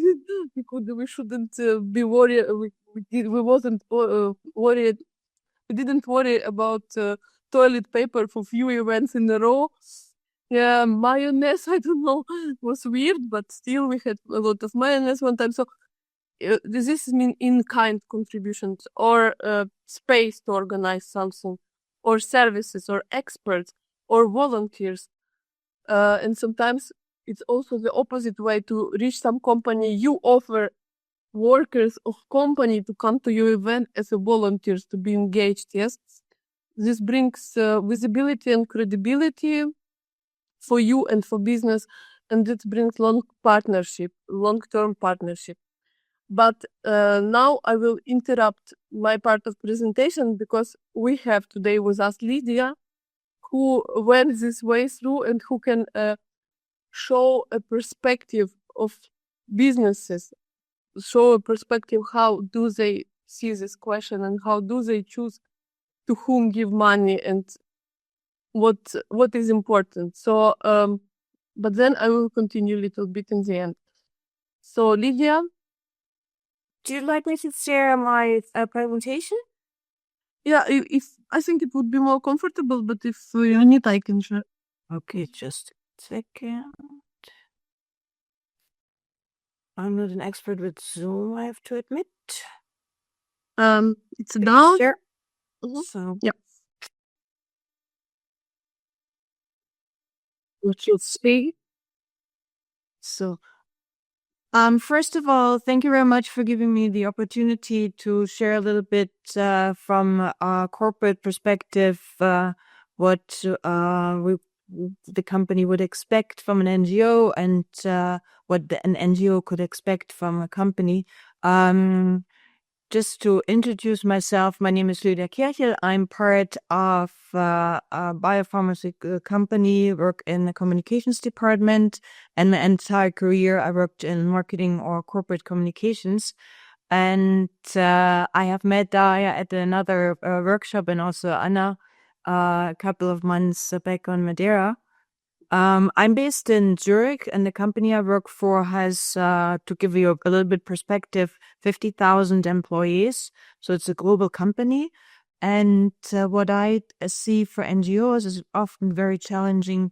because we shouldn't be worried. We wasn't worried. We didn't worry about toilet paper for few events in a row. Yeah, mayonnaise, I don't know, was weird, but still we had a lot of mayonnaise one time. So this mean in-kind contributions or space to organize something, or services, or experts, or volunteers. And sometimes it's also the opposite way to reach some company. You offer workers of company to come to your event as a volunteers to be engaged. Yes, this brings visibility and credibility for you and for business, and it brings long-term partnership. But now I will interrupt my part of presentation because we have today with us Lydia, who went this way through and who can show a perspective of businesses, show a perspective how do they see this question and how do they choose to whom give money and what is important. So, but then I will continue a little bit in the end. So Lydia, do you like me to share my presentation? Yeah, if I think it would be more comfortable, but if you need, I can share. Okay, just a second. I'm not an expert with Zoom, I have to admit. It's down. Share. Mm-hmm. So yeah. What you'll see. So first of all, thank you very much for giving me the opportunity to share a little bit from a corporate perspective what the company would expect from an NGO and what an NGO could expect from a company. Just to introduce myself, my name is Lydia Kirchel. I'm part of a biopharmaceutical company, work in the communications department, and my entire career I worked in marketing or corporate communications. And I have met Daria at another workshop and also Anna a couple of months back on Madeira. I'm based in Zurich, and the company I work for has, to give you a little bit perspective, 50,000 employees. So it's a global company. And what I see for NGOs is often very challenging.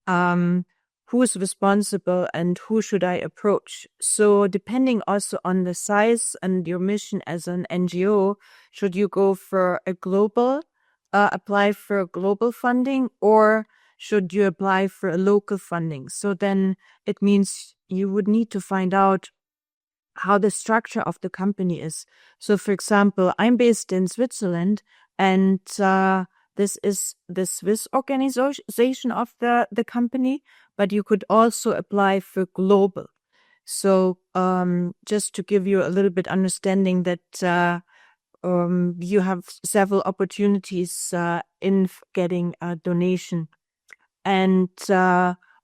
Who is responsible and who should I approach? So depending also on the size and your mission as an NGO, should you go for a global, apply for global funding, or should you apply for a local funding? So then it means you would need to find out how the structure of the company is. So for example, I'm based in Switzerland, and this is the Swiss organization of the company, but you could also apply for global. So just to give you a little bit understanding that you have several opportunities in getting a donation. And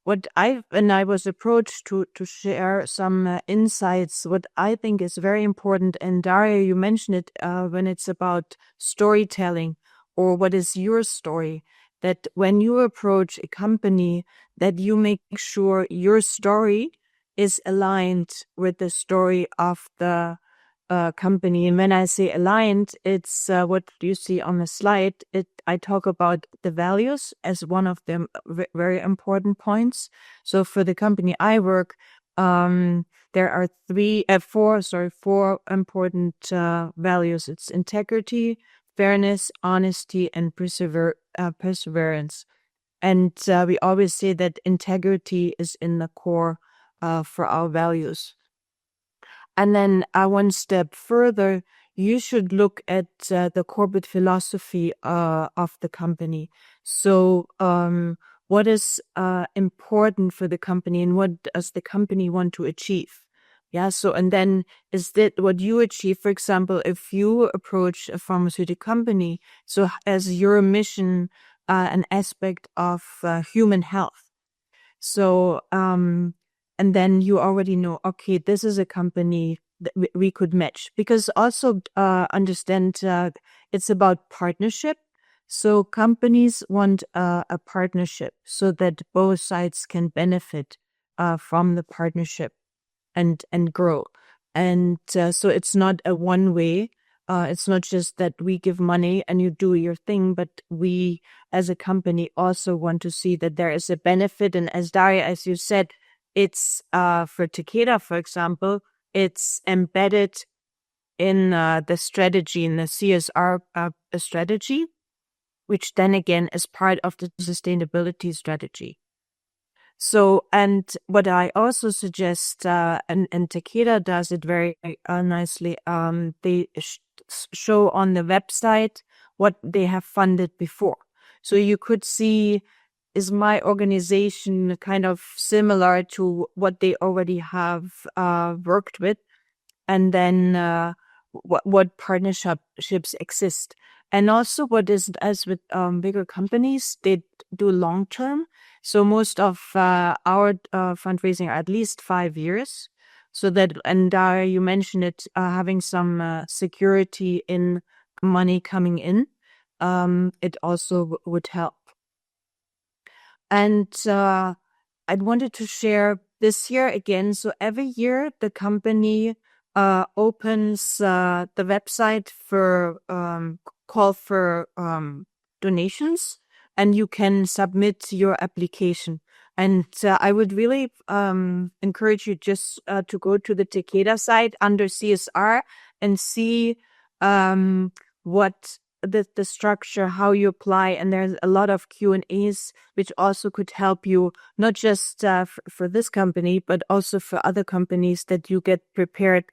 when I was approached to share some insights, what I think is very important, and Daria, you mentioned it when it's about storytelling, or what is your story, that when you approach a company, that you make sure your story is aligned with the story of the company. And when I say aligned, it's what you see on the slide. I talk about the values as one of the very important points. So for the company I work, there are four important values. It's integrity, fairness, honesty, and perseverance. And we always say that integrity is in the core for our values. And then one step further, you should look at the corporate philosophy of the company. So what is important for the company, and what does the company want to achieve? Yeah. So, and then is that what you achieve? For example, if you approach a pharmaceutical company, so as your mission, an aspect of human health. So, and then you already know, okay, this is a company that we could match, because also understand it's about partnership. So companies want a partnership so that both sides can benefit from the partnership and grow. And so it's not a one way. It's not just that we give money and you do your thing, but we as a company also want to see that there is a benefit. And as Daria, as you said, it's for Takeda, for example, it's embedded in the strategy, in the CSR strategy, which then again is part of the sustainability strategy. So, and what I also suggest, and Takeda does it very nicely, they show on the website what they have funded before. So you could see, is my organization kind of similar to what they already have worked with? And then what partnerships exist? And also what is, as with bigger companies, they do long-term. So most of our fundraising are at least 5 years. So that, and you mentioned it, having some security in money coming in, it also would help. And I wanted to share this year again. So every year the company opens the website for call for donations, and you can submit your application. And I would really encourage you just to go to the Takeda site under CSR and see what the structure, how you apply. And there's a lot of Q&As, which also could help you, not just for this company, but also for other companies, that you get prepared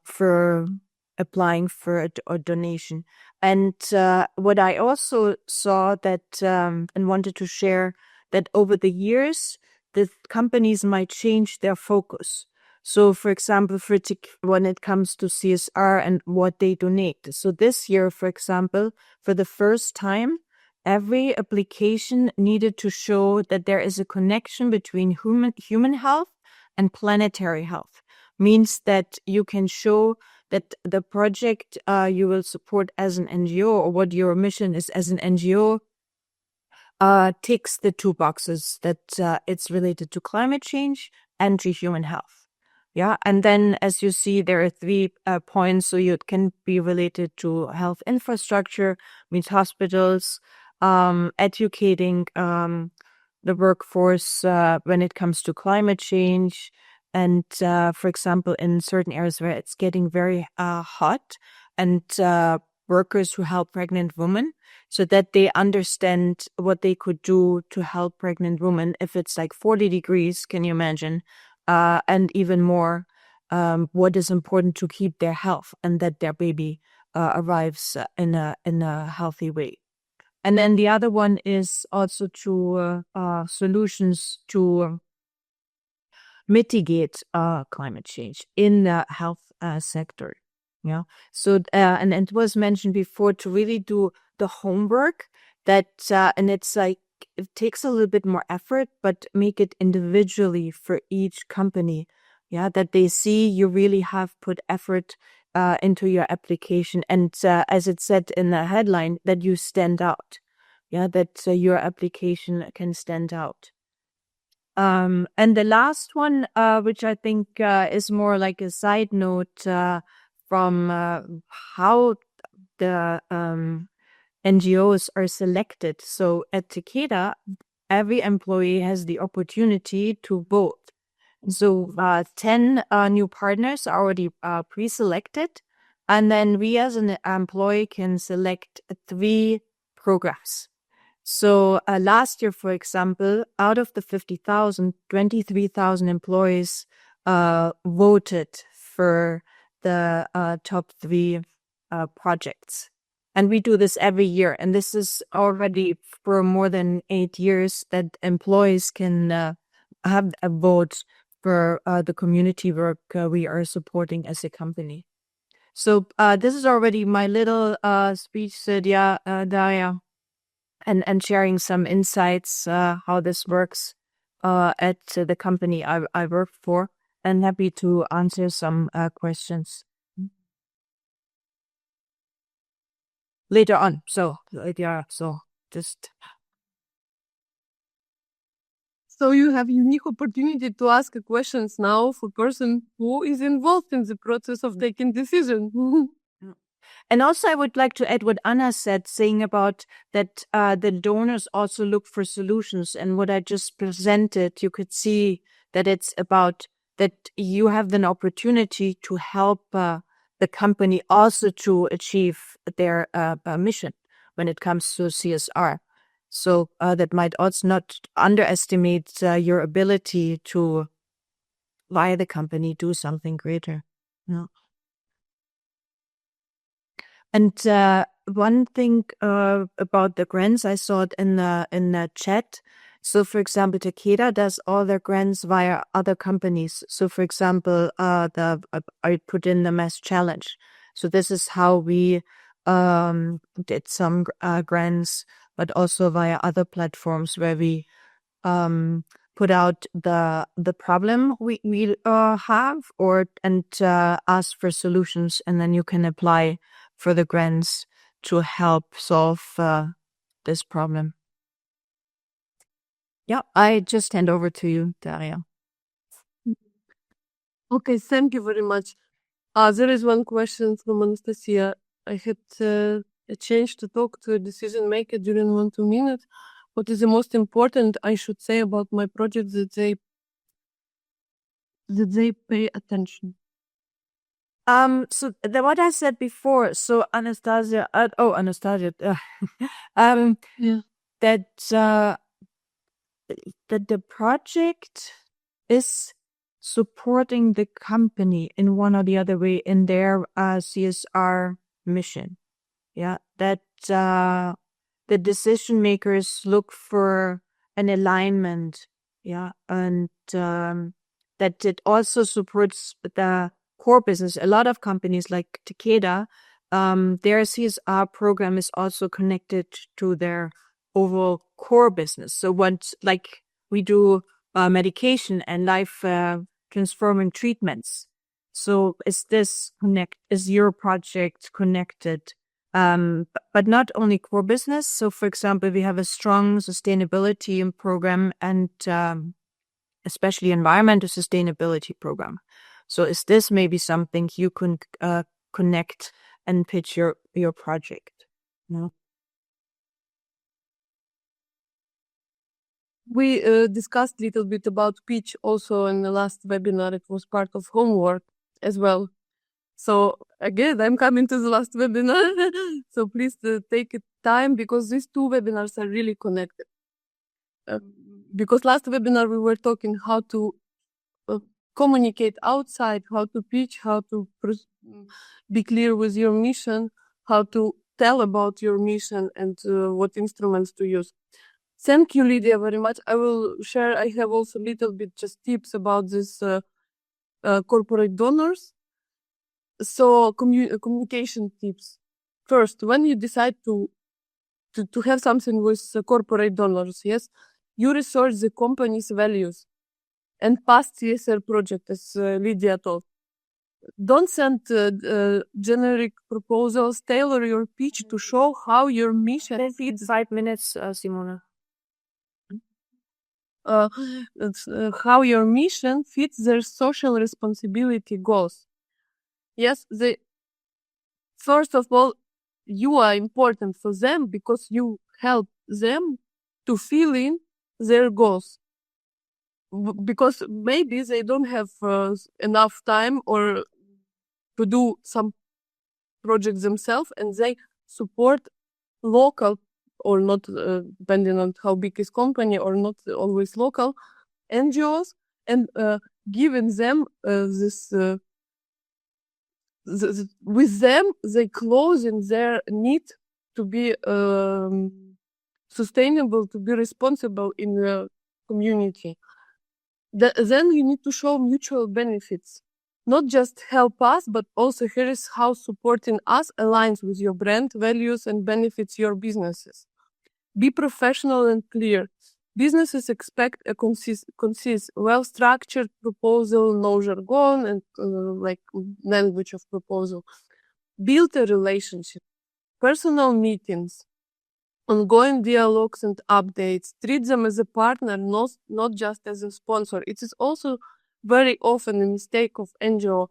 for applying for a donation. And what I also saw that and wanted to share, that over the years, the companies might change their focus. So, for example, when it comes to CSR and what they donate. So this year, for example, for the first time, every application needed to show that there is a connection between human health and planetary health. Means that you can show that the project you will support as an NGO, or what your mission is as an NGO, ticks the two boxes, that it's related to climate change and to human health. Yeah. And then as you see, there are 3 points. So it can be related to health infrastructure, means hospitals, educating the workforce when it comes to climate change. And for example, in certain areas where it's getting very hot, and workers who help pregnant women, so that they understand what they could do to help pregnant women if it's like 40 degrees, can you imagine? And even more, what is important to keep their health and that their baby arrives in a healthy way. And then the other one is also to solutions to mitigate climate change in the health sector. Yeah. So and it was mentioned before to really do the homework that and it's like it takes a little bit more effort, but make it individually for each company. Yeah, that they see you really have put effort into your application, and as it said in the headline, that you stand out. Yeah, that your application can stand out. And the last one, which I think is more like a side note from how the NGOs are selected. So at Takeda, every employee has the opportunity to vote. So 10 new partners are already pre-selected. And then we as an employee can select 3 programs. So last year, for example, out of the 50,000, 23,000 employees voted for the top 3 projects. And we do this every year. And this is already for more than 8 years that employees can have a vote for the community work we are supporting as a company. So this is already my little speech, Daria. And sharing some insights how this works at the company I work for, and happy to answer some questions later on. So just. So you have unique opportunity to ask questions now for person who is involved in the process of taking decision. And also, I would like to add what Anna said, saying about that the donors also look for solutions. And what I just presented, you could see that it's about that you have an opportunity to help the company also to achieve their mission when it comes to CSR. So that might also not underestimate your ability to, via the company, do something greater. No. And one thing about the grants, I saw it in the chat. So, for example, Takeda does all their grants via other companies. So, for example, I put in the Mass Challenge. So this is how we did some grants, but also via other platforms where we put out the problem we have and ask for solutions, and then you can apply for the grants to help solve this problem. Yeah, I just hand over to you, Daria. Okay, thank you very much. There is one question from Anastasia. I had a chance to talk to a decision maker during 1-2 minutes. What is the most important I should say about my project that they pay attention? So what I said before. So Anastasia. Anastasia. Yeah. That the project is supporting the company in one or the other way in their CSR mission. Yeah, that the decision makers look for an alignment. Yeah, and that it also supports the core business. A lot of companies like Takeda, their CSR program is also connected to their overall core business. So what, like we do medication and life transforming treatments. So is your project connected? But not only core business. So for example, we have a strong sustainability program and especially environmental sustainability program. So is this maybe something you can connect and pitch your project? No. We discussed a little bit about pitch also in the last webinar. It was part of homework as well. So again, I'm coming to the last webinar. So please take it time, because these two webinars are really connected. Because last webinar we were talking how to communicate outside, how to pitch, how to be clear with your mission, how to tell about your mission, and what instruments to use. Thank you, Lydia, very much. I will share, I have also a little bit just tips about this corporate donors. So communication tips. First, when you decide to have something with corporate donors, yes, you research the company's values and past CSR project, as Lydia told. Don't send generic proposals. Tailor your pitch to show how your mission fits. 5 minutes, Simona. How your mission fits their social responsibility goals. Yes, first of all, you are important for them because you help them to fill in their goals. Because maybe they don't have enough time or to do some projects themselves, and they support local or not, depending on how big is company, or not always local NGOs, and giving them this. With them, they closing their need to be sustainable, to be responsible in the community. Then you need to show mutual benefits. Not just help us, but also here is how supporting us aligns with your brand values and benefits your businesses. Be professional and clear. Businesses expect a concise, well-structured proposal, no jargon, and like language of proposal. Build a relationship. Personal meetings, ongoing dialogues and updates. Treat them as a partner, not just as a sponsor. It is also very often a mistake of NGO,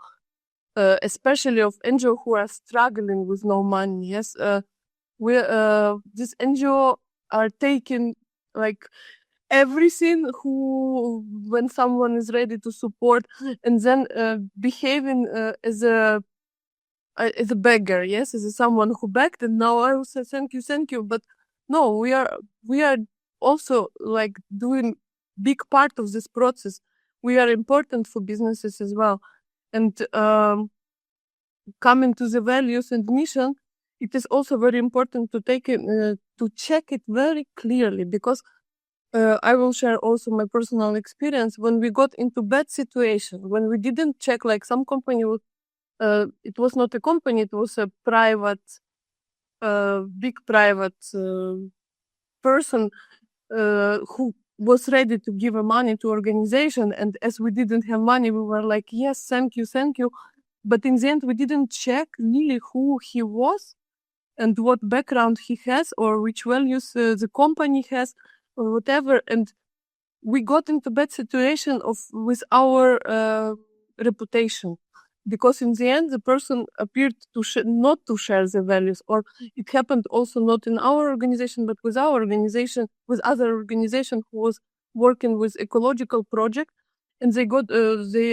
especially of NGO who are struggling with no money. Yes, this NGO are taking like everything when someone is ready to support, and then behaving as a beggar. Yes, as someone who begged, and now I will say thank you. But no, we are also like doing big part of this process. We are important for businesses as well, and coming to the values and mission, it is also very important to take it to check it very clearly, because I will share also my personal experience when we got into bad situation, when we didn't check, like some company, it was not a company, it was a private, big private person who was ready to give money to organization. And as we didn't have money, we were like, yes, thank you. But in the end, we didn't check really who he was and what background he has, or which values the company has, or whatever. And we got into bad situation with our reputation, because in the end, the person appeared to not to share the values, or it happened also not in our organization, but with our organization, with other organization who was working with ecological project, and they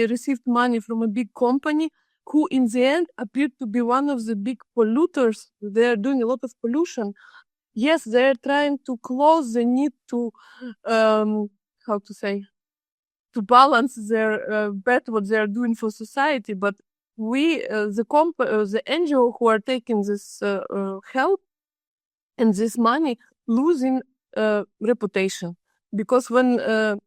received money from a big company who in the end appeared to be one of the big polluters. They are doing a lot of pollution. Yes, they're trying to close the need to, to balance their what they are doing for society. But we, the NGO who are taking this help and this money, losing reputation. Because when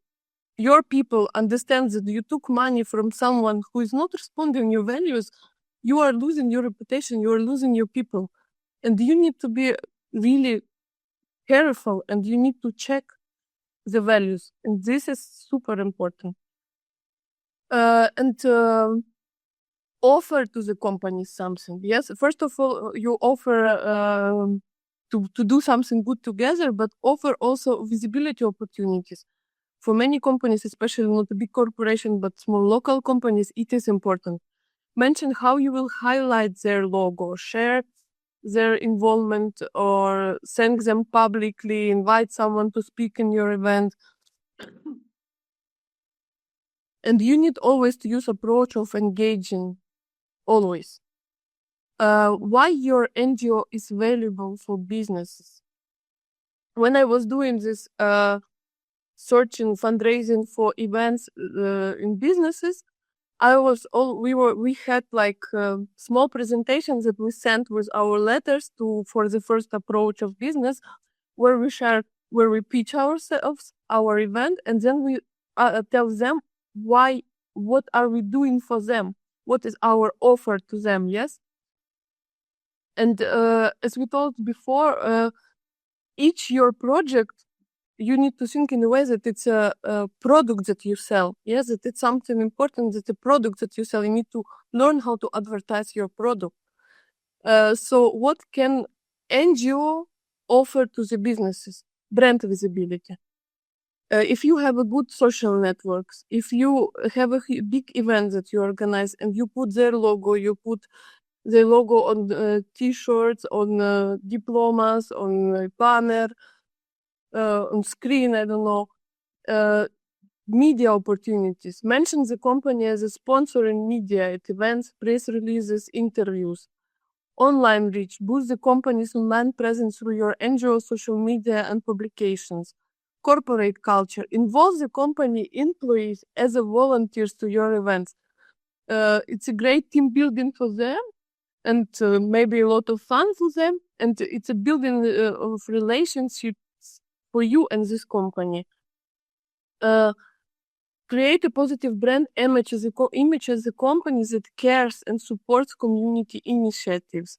your people understand that you took money from someone who is not responding your values, you are losing your reputation, you are losing your people. And you need to be really careful, and you need to check the values. And this is super important. And offer to the company something. Yes, first of all, you offer to do something good together, but offer also visibility opportunities. For many companies, especially not a big corporation, but small local companies, it is important. Mention how you will highlight their logo, share their involvement, or thank them publicly, invite someone to speak in your event. And you need always to use approach of engaging, always. Why your NGO is valuable for businesses. When I was doing this searching fundraising for events in businesses, we had like small presentations that we sent with our letters for the first approach of business, where we pitch ourselves, our event, and then we tell them what are we doing for them, what is our offer to them, yes? And as we told before, each your project, you need to think in a way that it's a product that you sell. Yes, that it's something important, that the product that you sell, you need to learn how to advertise your product. So what can NGO offer to the businesses? Brand visibility. If you have a good social networks, if you have a big event that you organize and you put their logo, you put the logo on T-shirts, on diplomas, on a banner, on screen, I don't know, media opportunities. Mention the company as a sponsor in media at events, press releases, interviews. Online reach. Boost the company's online presence through your NGO social media and publications. Corporate culture. Involve the company employees as a volunteers to your events. It's a great team building for them, and maybe a lot of fun for them. And it's a building of relationships for you and this company. Create a positive brand image as a company that cares and supports community initiatives.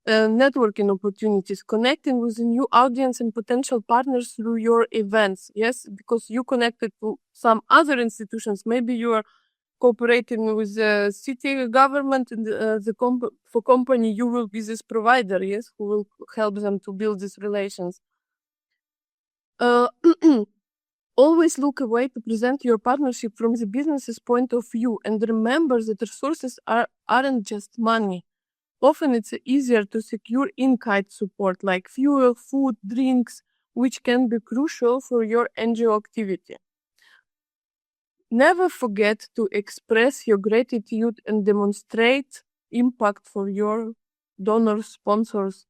Networking opportunities, connecting with a new audience and potential partners through your events. Yes, because you connected to some other institutions. Maybe you are cooperating with the city government, and for company you will be this provider, yes, who will help them to build these relations. Always look a way to present your partnership from the business's point of view, and remember that resources aren't just money. Often it's easier to secure in-kind support like fuel, food, drinks, which can be crucial for your NGO activity. Never forget to express your gratitude and demonstrate impact for your donors, sponsors.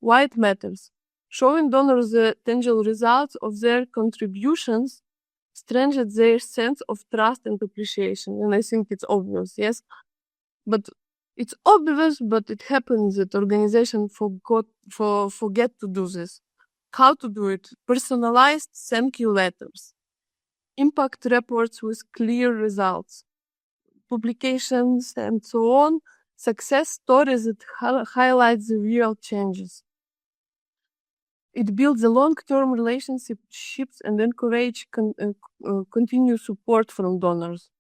Why it matters. Showing donors the tangible results of their contributions strengthens their sense of trust and appreciation. And I think it's obvious, yes? But it's obvious, but it happens that organizations forget to do this. How to do it? Personalized thank you letters. Impact reports with clear results. Publications and so on. Success stories that highlight the real changes. It builds a long-term relationships and encourage continued support from donors.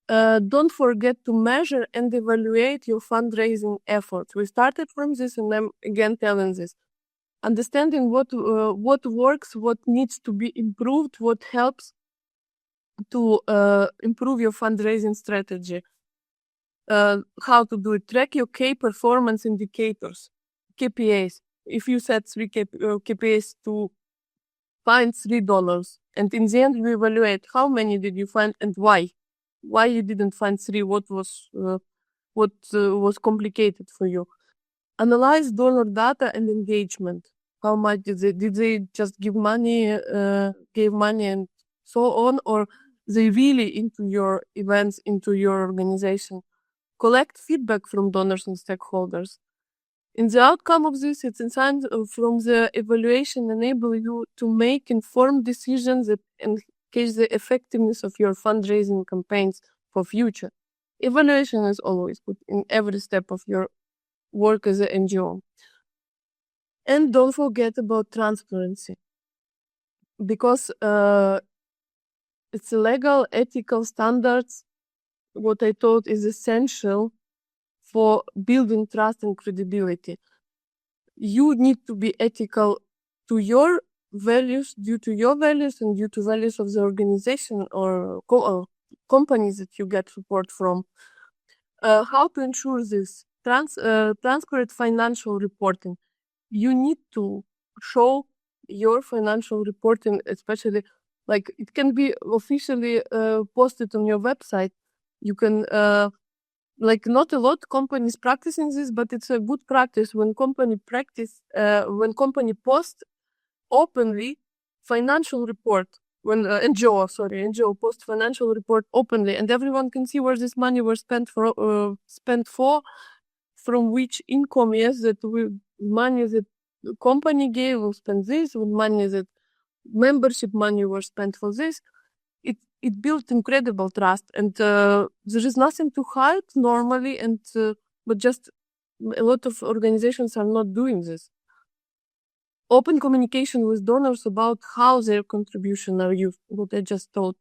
Don't forget to measure and evaluate your fundraising efforts. We started from this, and I'm again telling this. Understanding what works, what needs to be improved, what helps to improve your fundraising strategy. How to do it. Track your key performance indicators, KPIs. If you set 3 KPIs to find $3, and in the end you evaluate how many did you find and why you didn't find 3, what was complicated for you. Analyze donor data and engagement. How much did they just gave money and so on, or they really into your events, into your organization. Collect feedback from donors and stakeholders. In the outcome of this, it's insights from the evaluation enable you to make informed decisions that enhance the effectiveness of your fundraising campaigns for future. Evaluation is always put in every step of your work as an NGO. And don't forget about transparency, because it's a legal, ethical standards. What I thought is essential for building trust and credibility. You need to be ethical to your values, due to your values and due to values of the organization or companies that you get support from. How to ensure this? Transparent financial reporting. You need to show your financial reporting, especially like it can be officially posted on your website. You can like not a lot companies practicing this, but it's a good practice when company post openly financial report. When NGO post financial report openly, and everyone can see where this money was spent for, from which income. Yes, money that the company gave will spend this, with money that membership money was spent for this. It built incredible trust, and there is nothing to hide normally, and but just a lot of organizations are not doing this. Open communication with donors about how their contribution are used, what I just told.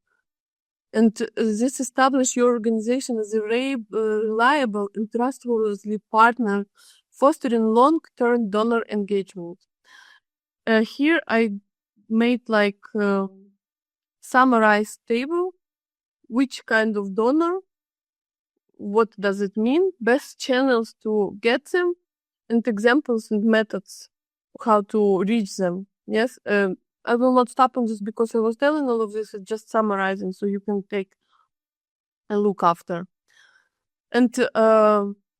And this establishes your organization as a reliable and trustworthy partner, fostering long-term donor engagement. Here I made like summarized table, which kind of donor, what does it mean, best channels to get them, and examples and methods how to reach them. Yes, I will not stop on this because I was telling all of this, it's just summarizing so you can take a look after. And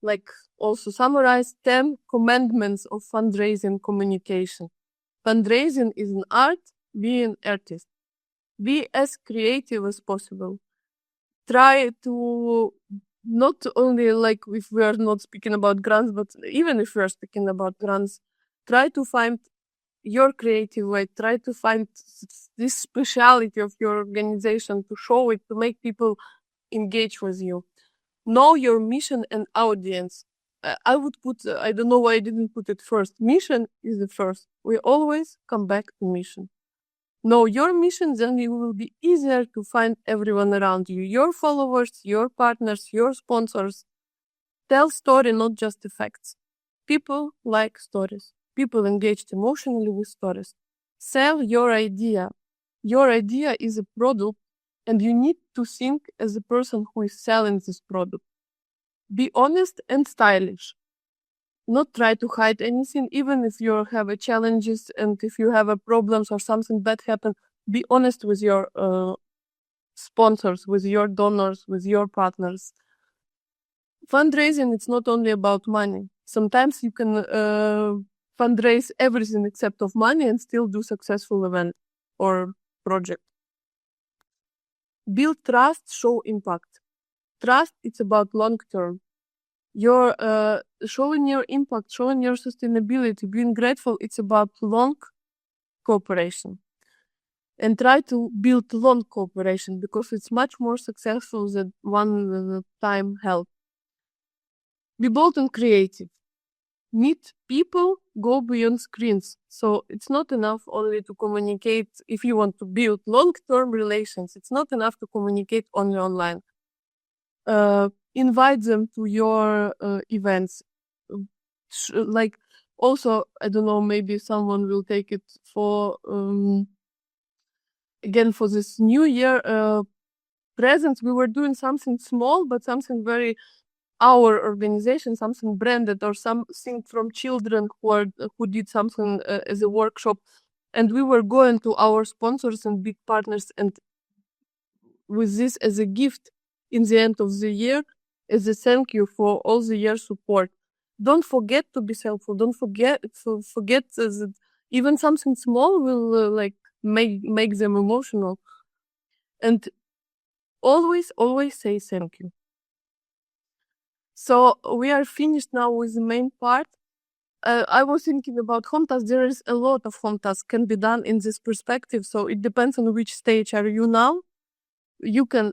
like also summarize 10 commandments of fundraising communication. Fundraising is an art, be an artist. Be as creative as possible. Try to not only like if we are not speaking about grants, but even if we are speaking about grants, try to find your creative way. Try to find this speciality of your organization, to show it, to make people engage with you. Know your mission and audience. I would put, I don't know why I didn't put it first. Mission is the first. We always come back to mission. Know your mission, then it will be easier to find everyone around you. Your followers, your partners, your sponsors. Tell story, not just the facts. People like stories. People engaged emotionally with stories. Sell your idea. Your idea is a product, and you need to think as a person who is selling this product. Be honest and stylish. Not try to hide anything, even if you have challenges and if you have problems or something bad happen. Be honest with your sponsors, with your donors, with your partners. Fundraising, it's not only about money. Sometimes you can fundraise everything except of money and still do successful event or project. Build trust, show impact. Trust, it's about long term. You're showing your impact, showing your sustainability, being grateful, it's about long cooperation. And try to build long cooperation because it's much more successful than one-time help. Be bold and creative. Meet people, go beyond screens. So it's not enough only to communicate. If you want to build long-term relations, it's not enough to communicate only online. Invite them to your events. Like also, I don't know, maybe someone will take it for, again, for this new year presents. We were doing something small, but something very our organization, something branded or something from children who did something as a workshop. And we were going to our sponsors and big partners and with this as a gift in the end of the year, as a thank you for all the year support. Don't forget to be helpful. Don't forget that even something small will like make them emotional. And always say thank you. So we are finished now with the main part. I was thinking about home tasks. There is a lot of home tasks can be done in this perspective. So it depends on which stage are you now. You can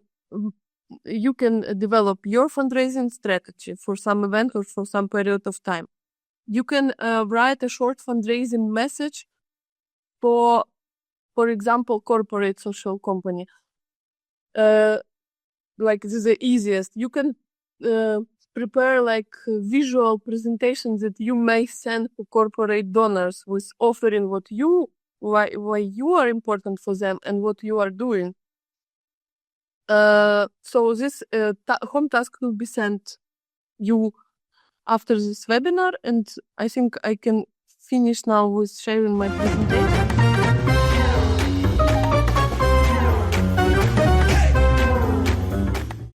develop your fundraising strategy for some event or for some period of time. You can write a short fundraising message for example, corporate social company. Like this is the easiest. You can prepare like visual presentations that you may send to corporate donors with offering what you why you are important for them and what you are doing. So this home task will be sent you after this webinar, and I think I can finish now with sharing my presentation.